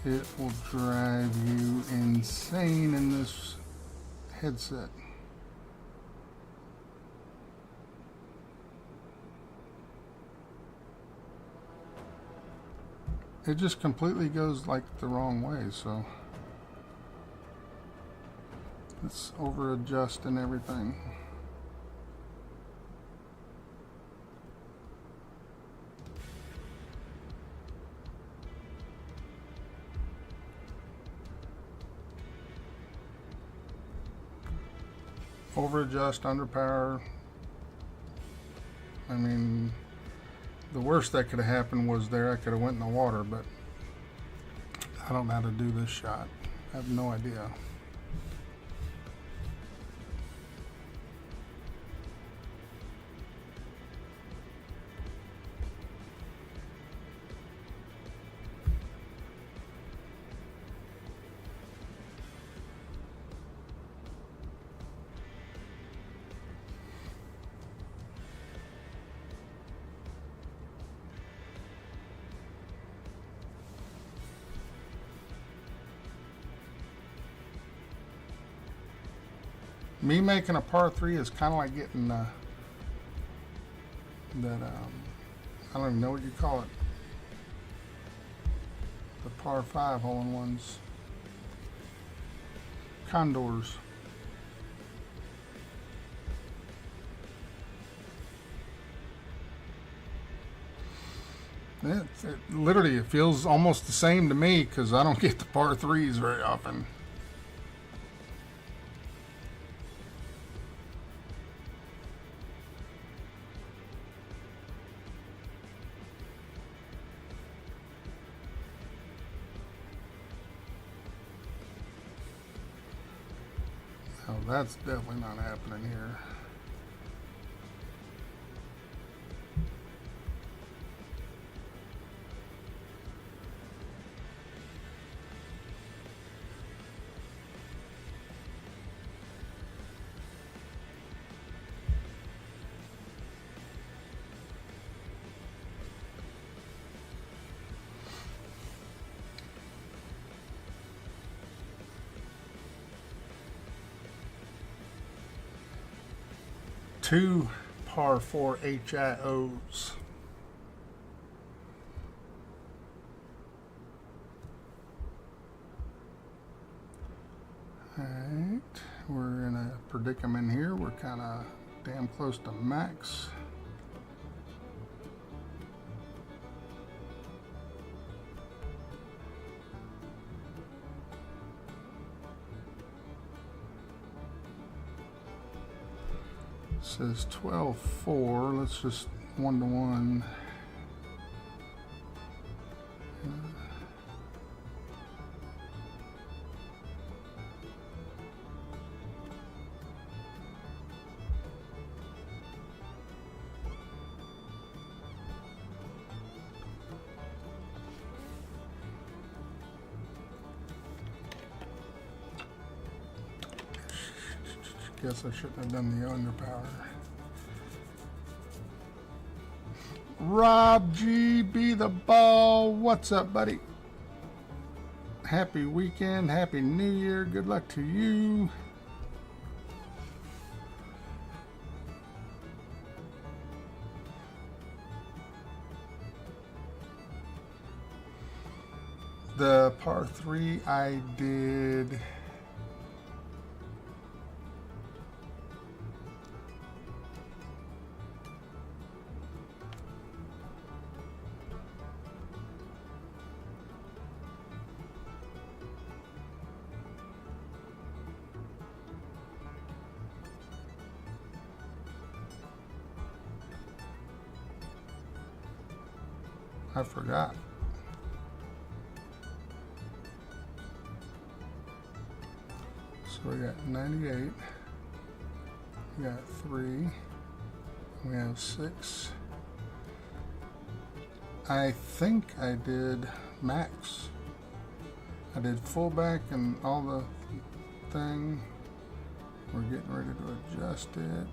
it will drive you insane in this headset. It just completely goes like the wrong way, so let's over adjust and everything. Over adjust, under power. I mean, the worst that could have happened was there I could have went in the water, but I don't know how to do this shot. I have no idea. Me making a par 3 is kind of like getting that, I don't even know what you call it. The par 5 hole-in-ones. Condors. It literally, it feels almost the same to me because I don't get the par 3s very often. Oh, that's definitely not happening here. Two par 4 HIOs. Alright, we're in a predicament here. We're kind of damn close to max. Says 12-4. Let's just 1-to-1. Guess I shouldn't have done the underpower. Rob G, be the ball. What's up, buddy? Happy weekend. Happy New Year. Good luck to you. The par 3 I did. I forgot. So we got 98. We got 3. We have 6. I think I did max. I did fullback and all the thing. We're getting ready to adjust it.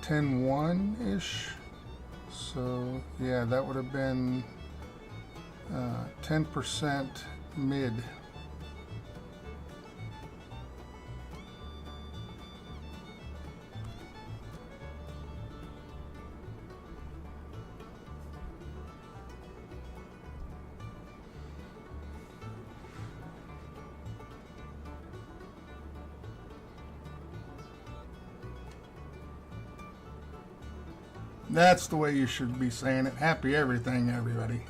$10-1-ish. So yeah, that would have been 10% mid. That's the way you should be saying it. Happy everything, everybody.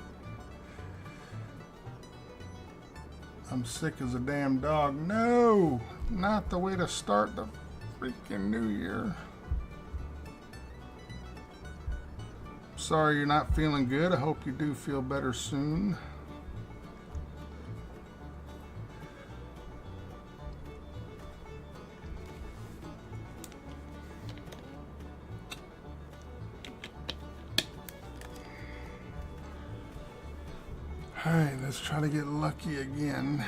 I'm sick as a damn dog. No, not the way to start the freaking new year. Sorry you're not feeling good. I hope you do feel better soon. All right, let's try to get lucky again.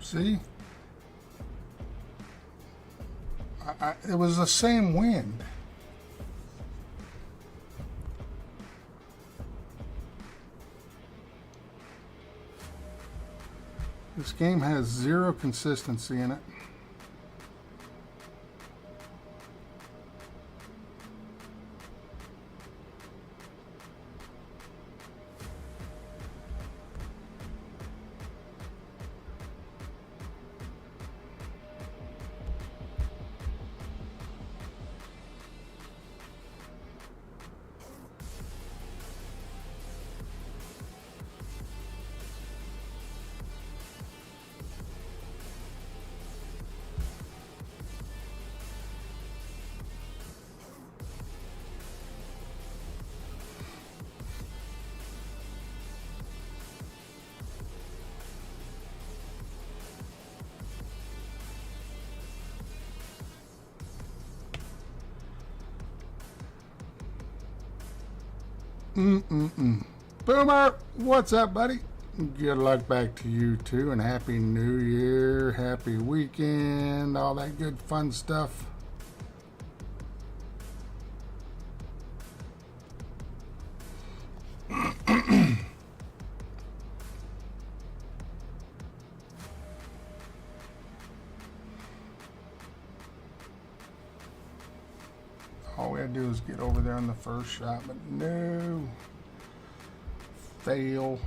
See? It was the same wind. This game has zero consistency in it. Boomer, what's up, buddy? Good luck back to you too, and happy new year, happy weekend, all that good fun stuff. All we had to do is get over there on the first shot, but no. Fail.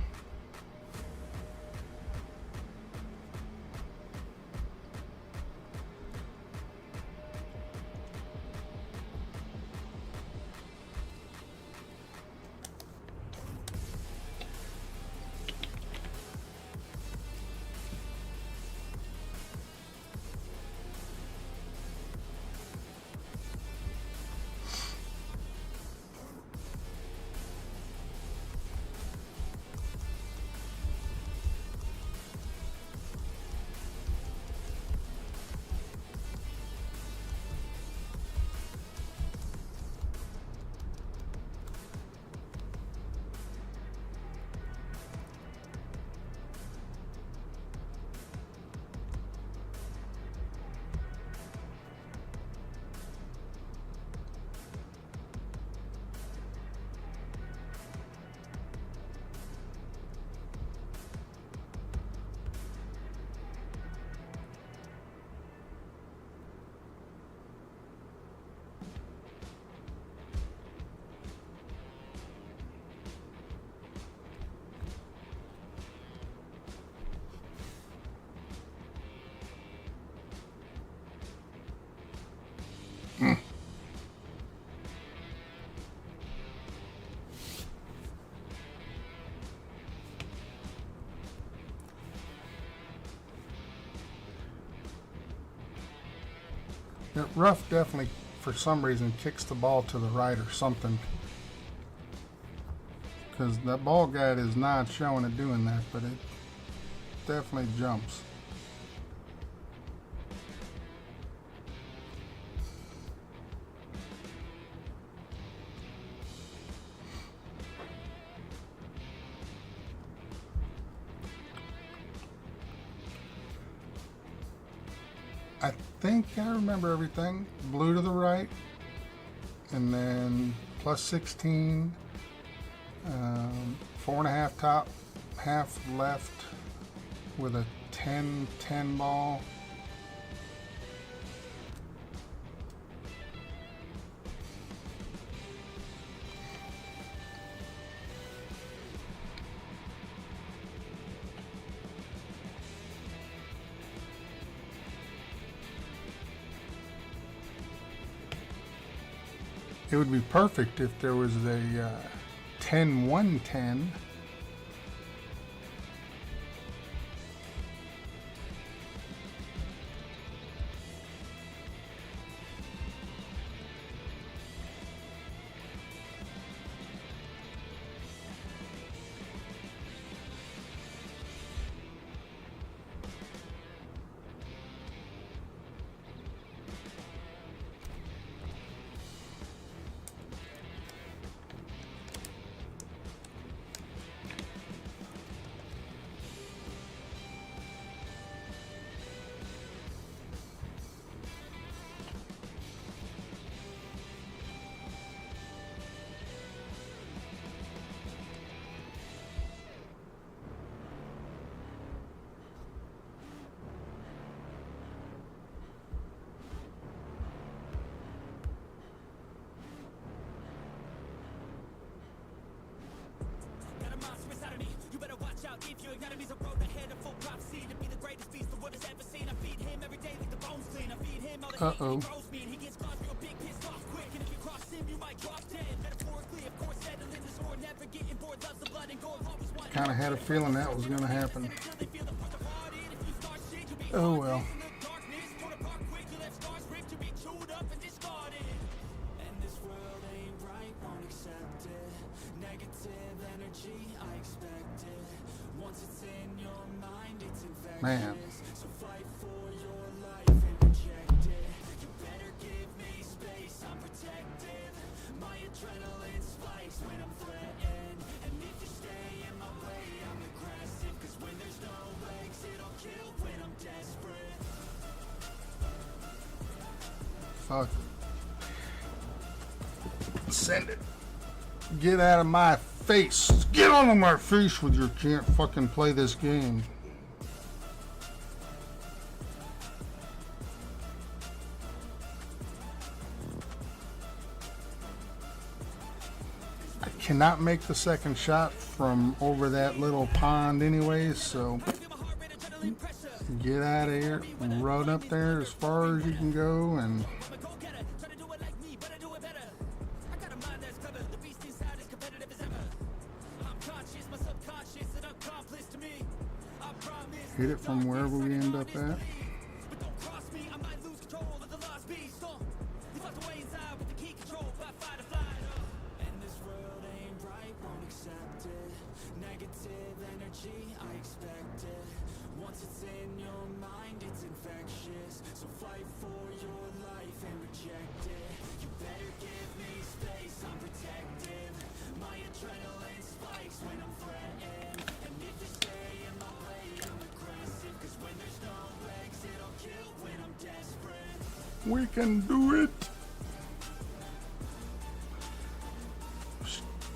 Yeah, rough definitely, for some reason, kicks the ball to the right or something. Because that ball guide is not showing it doing that, but it definitely jumps. I think I remember everything. Blue to the right, and then plus 16, 4.5 top, half left with a 10-10 ball. It would be perfect if there was a 10-1-10. Got a monster inside of me. You better watch out if your enemy's a road ahead of full prophecy to be the greatest beast the world has ever seen. I feed him every day like the bones clean. I feed him all the hate and he grows me. And he gets caught real big, pissed off quick. And if you cross him, you might drop dead. Metaphorically, of course, settling the sword, never getting bored, loves the blood and gore. Always want Kind of had a feeling that was going to happen. Oh well. Man. Fuck. Send it. Get out of my face. Get out of my face with your can't fucking play this game. I cannot make the second shot from over that little pond anyways, so get out of here, run up there as far as you can go, and hit it from wherever we end up at. We can do it.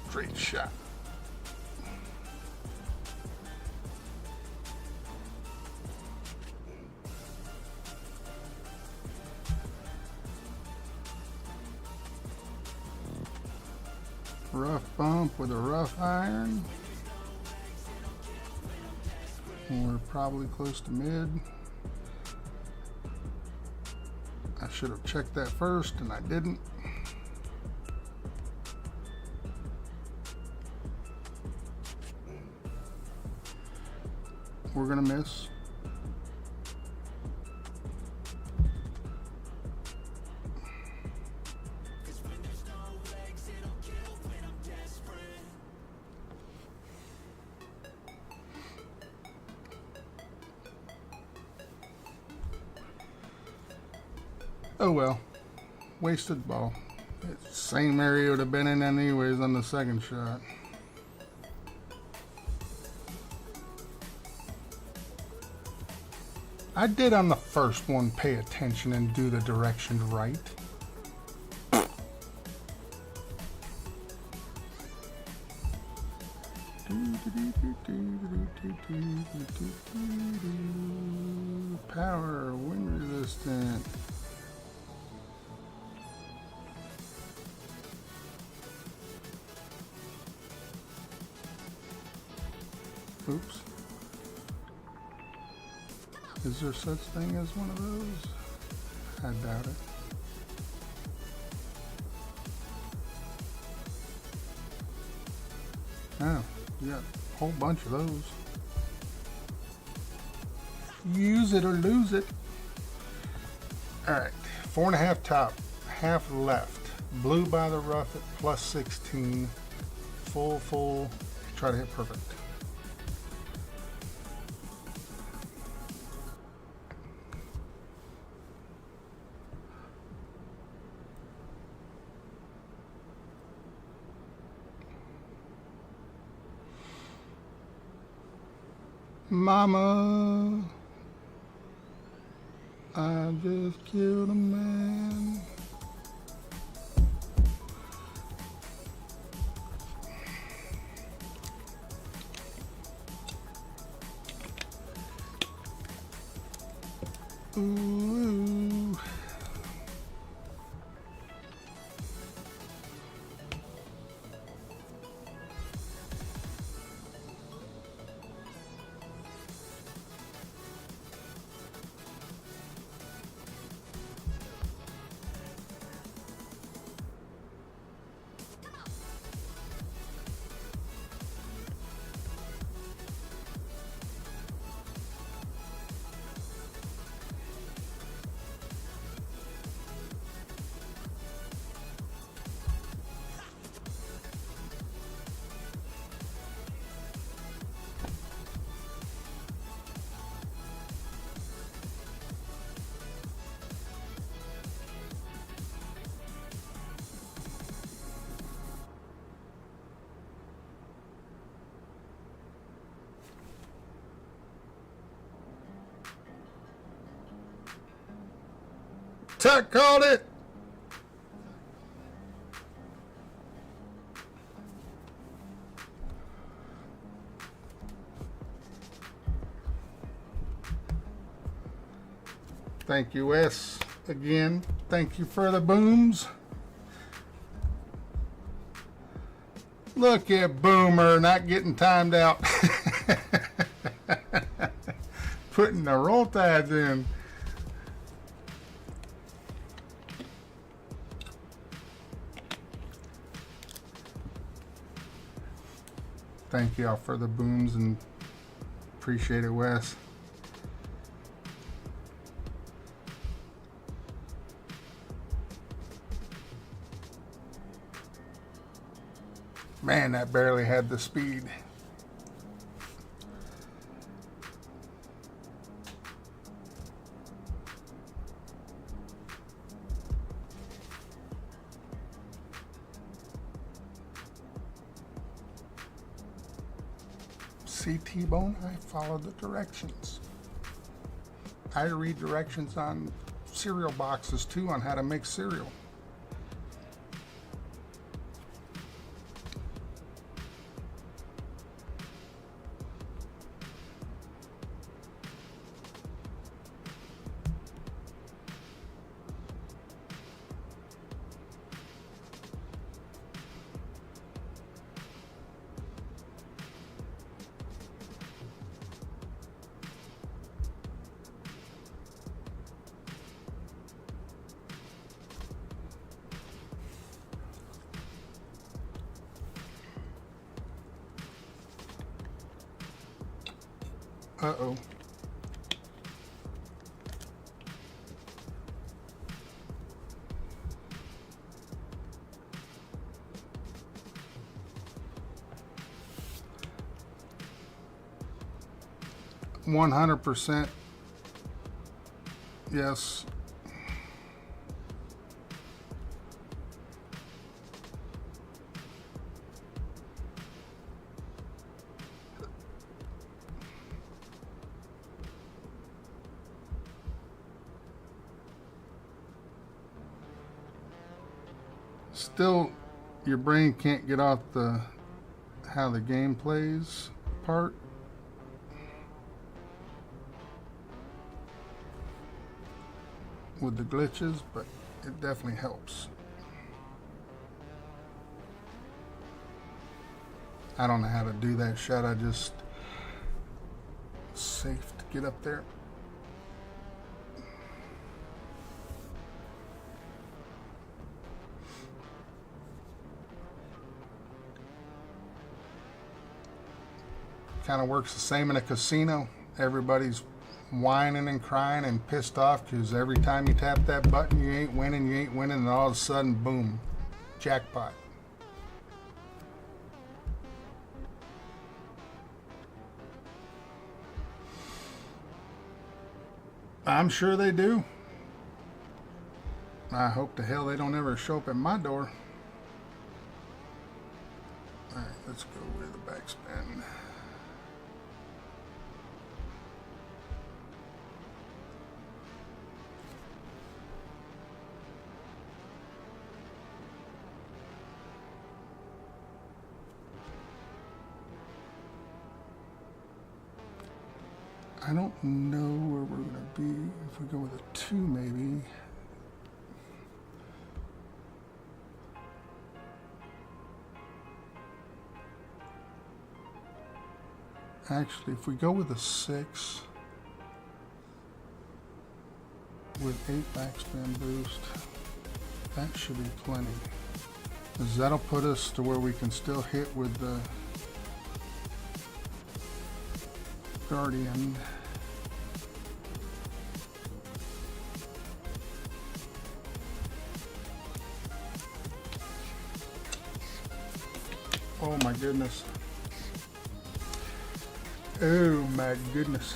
Straight shot. Rough bump with a rough iron. We're probably close to mid. I should have checked that first, and I didn't. We're gonna miss. Oh well. Wasted ball. It's same area it would have been in anyways on the second shot. I did on the first one pay attention and do the directions right. Power, wind resistant. Oops. Is there such thing as one of those? I doubt it. Oh, you got a whole bunch of those. Use it or lose it. Alright, 4.5 top, half left. Blue by the rough at plus 16. Full. Try to hit perfect. Mama, I just killed a man. Ooh. Tuck called it. Thank you, Wes. Again, thank you for the booms. Look at Boomer not getting timed out. Putting the roll tides in. Thank y'all for the booms and appreciate it, Wes. Man, that barely had the speed. See, T-Bone, I follow the directions. I read directions on cereal boxes too on how to make cereal. Uh-oh. $100%. Yes. Still, your brain can't get off the how the game plays part. With the glitches, but it definitely helps. I don't know how to do that shot. I just safe to get up there. Kind of works the same in a casino. Everybody's whining and crying and pissed off because every time you tap that button, you ain't winning, and all of a sudden, boom, jackpot. I'm sure they do. I hope to hell they don't ever show up at my door. Alright, let's go with the backspin. I don't know where we're going to be. If we go with a 2, maybe. Actually, if we go with a 6 with 8 backspin boost, that should be plenty. Because that'll put us to where we can still hit with the Guardian. Oh my goodness. Oh my goodness.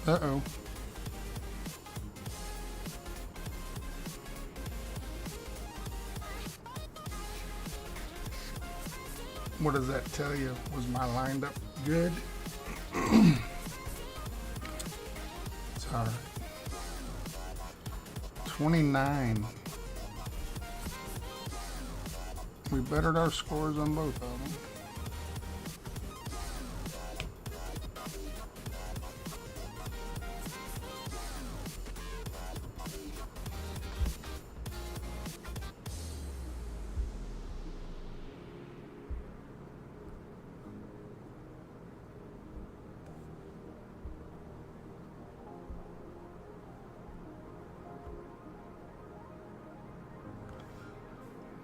Uh-oh. What does that tell you? Was my lined up good? It's all right. 29. We bettered our scores on both of them.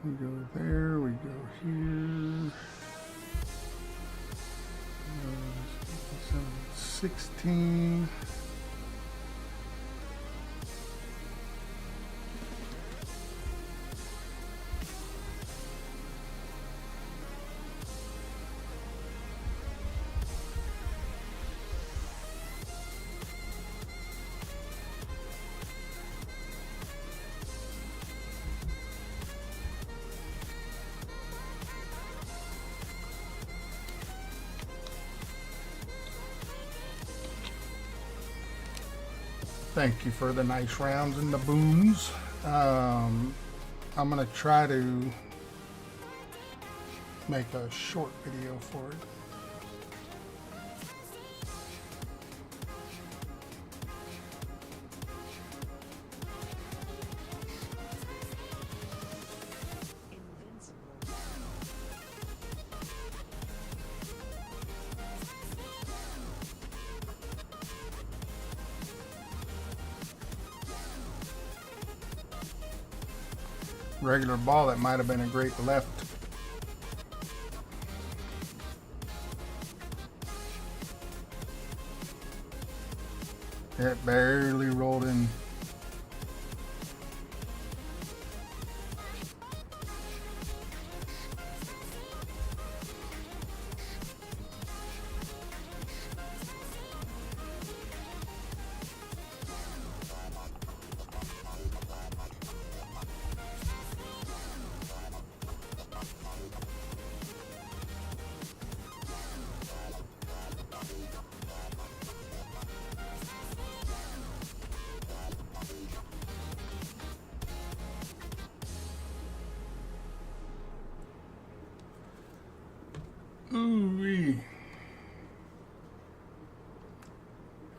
We go there, we go here. 16. Thank you for the nice rounds and the booms. I'm gonna try to make a short video for it. regular ball, that might have been a great left. It barely rolled in. Ooh-wee.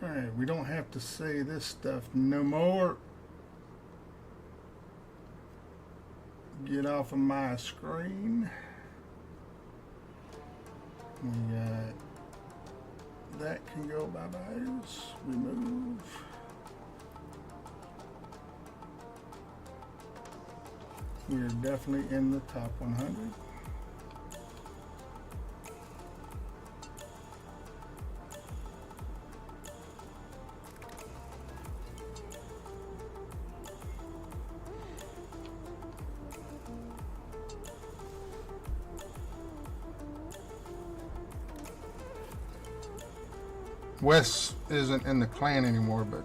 Alright, we don't have to say this stuff no more. Get off of my screen. We got that can go bye-byes. Remove. We're definitely in the top 100. Wes isn't in the clan anymore, but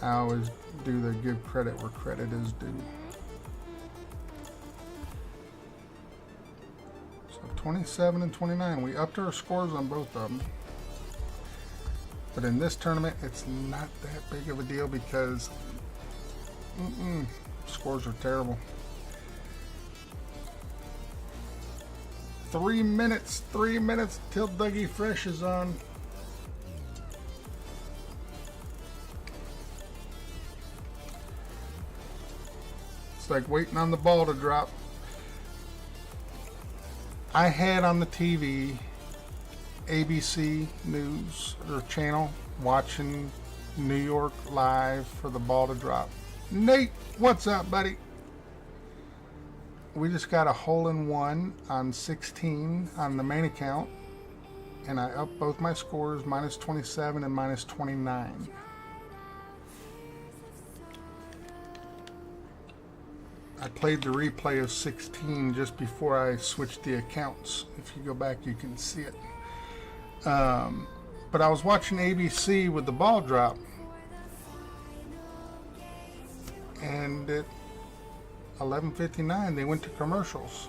I always do the give credit where credit is due. So 27 and 29, we upped our scores on both of them. But in this tournament, it's not that big of a deal because scores are terrible. 3 minutes till Dougie Fresh is on. It's like waiting on the ball to drop. I had on the TV ABC News or channel watching New York live for the ball to drop. Nate, what's up, buddy? We just got a hole-in-one on 16 on the main account, and I upped both my scores, minus 27 and minus 29. I played the replay of 16 just before I switched the accounts. If you go back, you can see it. But I was watching ABC with the ball drop, and at 11:59 they went to commercials,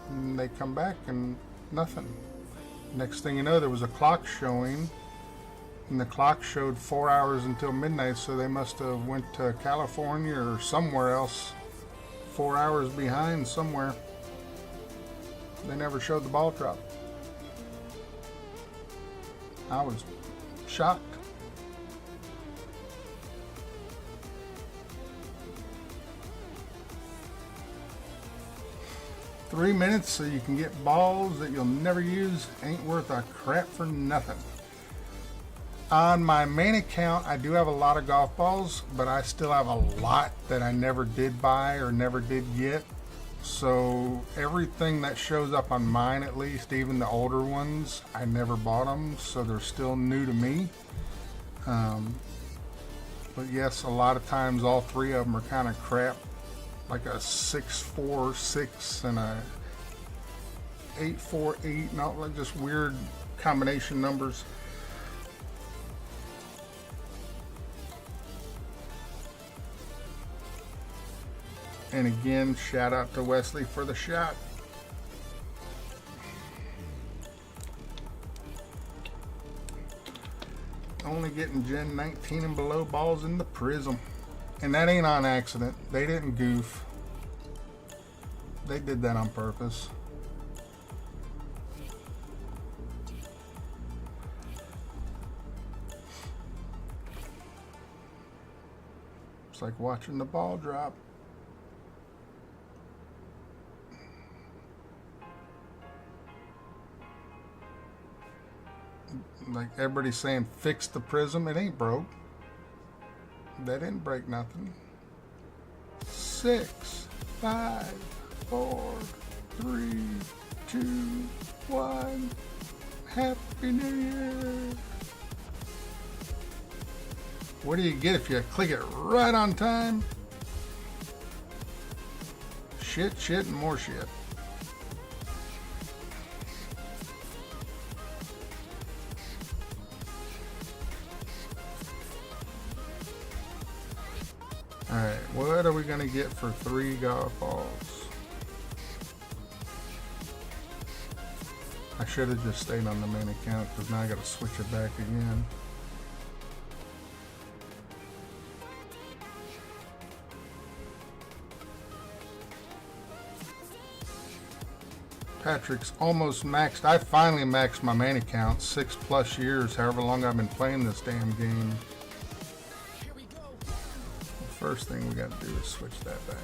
and they come back and nothing. Next thing you know, there was a clock showing, and the clock showed 4 hours until midnight, so they must have went to California or somewhere else, 4 hours behind somewhere. They never showed the ball drop. I was shocked. "3 minutes so you can get balls that you'll never use ain't worth a crap for nothing." On my main account, I do have a lot of golf balls, but I still have a lot that I never did buy or never did get. So everything that shows up on mine, at least, even the older ones, I never bought them, so they're still new to me. But yes, a lot of times all three of them are kind of crap, like a 6-4-6 and a 8-4-8, and all like just weird combination numbers. And again, shout out to Wesley for the shot. Only getting Gen 19 and below balls in the prism. And that ain't on accident. They didn't goof. They did that on purpose. It's like watching the ball drop. Like everybody's saying, fix the prism. It ain't broke. They didn't break nothing. 6, 5, 4, 3, 2, 1. Happy New Year. What do you get if you click it right on time? Shit, shit, and more shit. Alright, what are we going to get for 3 golf balls? I should have just stayed on the main account because now I got to switch it back again. Patrick's almost maxed. I finally maxed my main account. 6+ years, however long I've been playing this damn game. The first thing we got to do is switch that back.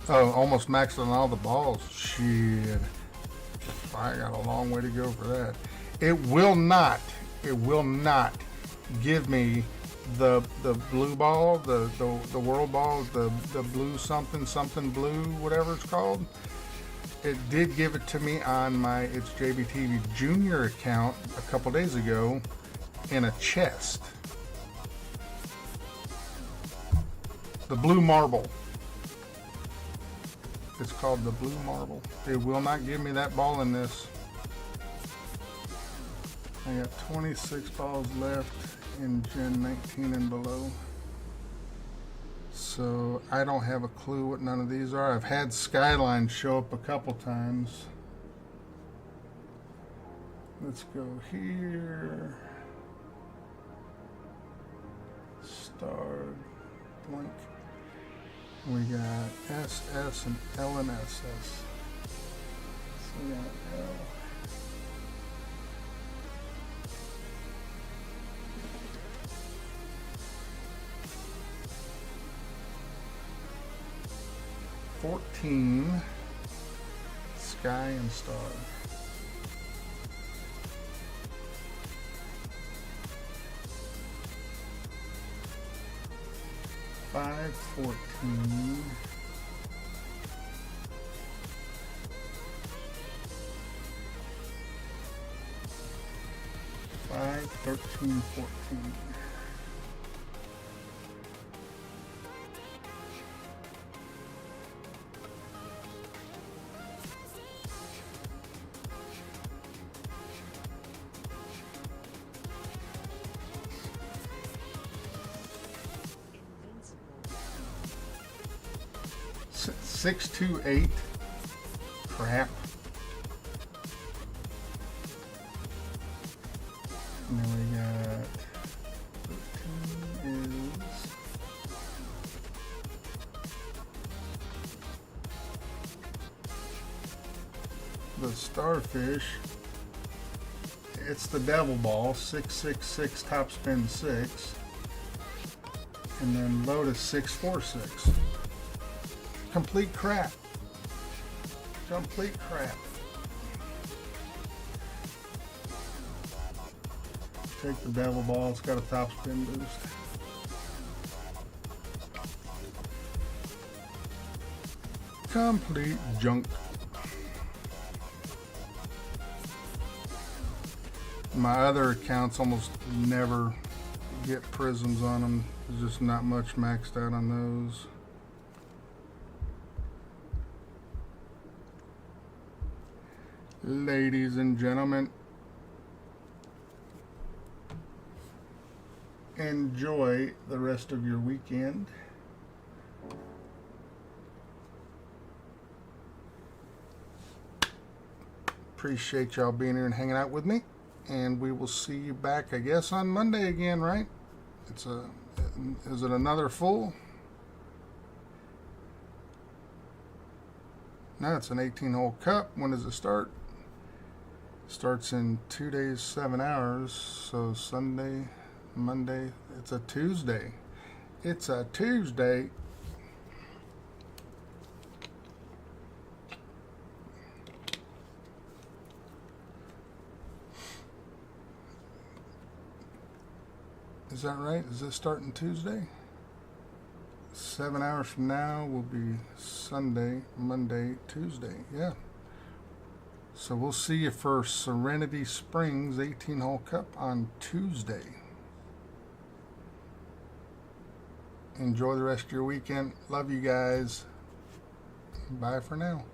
Oh, almost maxed on all the balls. Shit. I got a long way to go for that. It will not give me the blue ball, the world ball, the blue something blue, whatever it's called. It did give it to me on my ITSJBTV junior account a couple days ago in a chest. The blue marble. It's called the blue marble. It will not give me that ball in this. I got 26 balls left in Gen 19 and below. So I don't have a clue what none of these are. I've had Skyline show up a couple times. Let's go here. Star blank. We got SS and LNSS. So we got L. $14 Sky and Star. $514. $13, $14. $628. Crap. And then we got 13 is the starfish. It's the devil ball, 666 top spin 6, and then Lotus 646. Complete crap. Complete crap. Take the devil ball, it's got a top spin boost. Complete junk. My other accounts almost never get prisms on them. There's just not much maxed out on those. Ladies and gentlemen, enjoy the rest of your weekend. Appreciate y'all being here and hanging out with me, and we will see you back, I guess, on Monday again, right? Is it another full? No, it's an 18-hole cup. When does it start? Starts in 2 days, 7 hours. So Sunday, Monday. It's a Tuesday. It's a Tuesday. Is that right? Is this starting Tuesday? 7 hours from now will be Sunday, Monday, Tuesday. Yeah. So we'll see you for Serenity Springs 18-hole cup on Tuesday. Enjoy the rest of your weekend. Love you guys. Bye for now.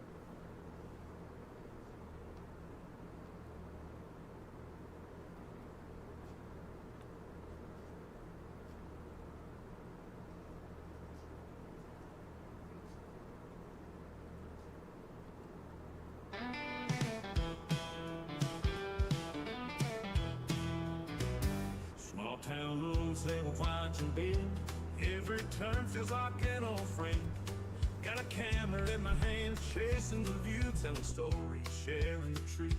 Small town roads, they will wind and bend. Every turn feels like an old friend. Got a camera in my hand, chasing the view, telling stories, sharing the truth.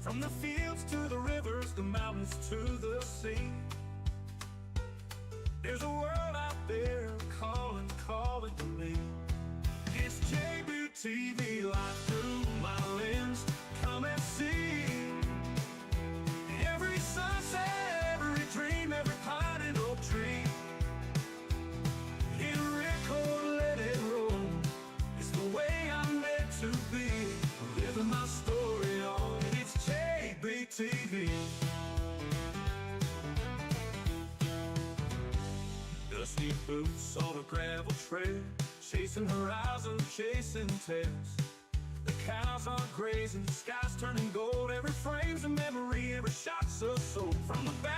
From the fields to the rivers, the mountains to the sea. There's a world out there calling, calling to me. It's JBTV, live through my lens. Come and see. Every sunset, every dream, every pine and oak tree. Hit record, let it roll. It's the way I'm meant to be. Living my story on. It's JBTV. Dusty boots on a gravel trail, chasing horizons, chasing tails. The cows are grazing, the sky's turning gold. Every frame's a memory, every shot's a soul. From the back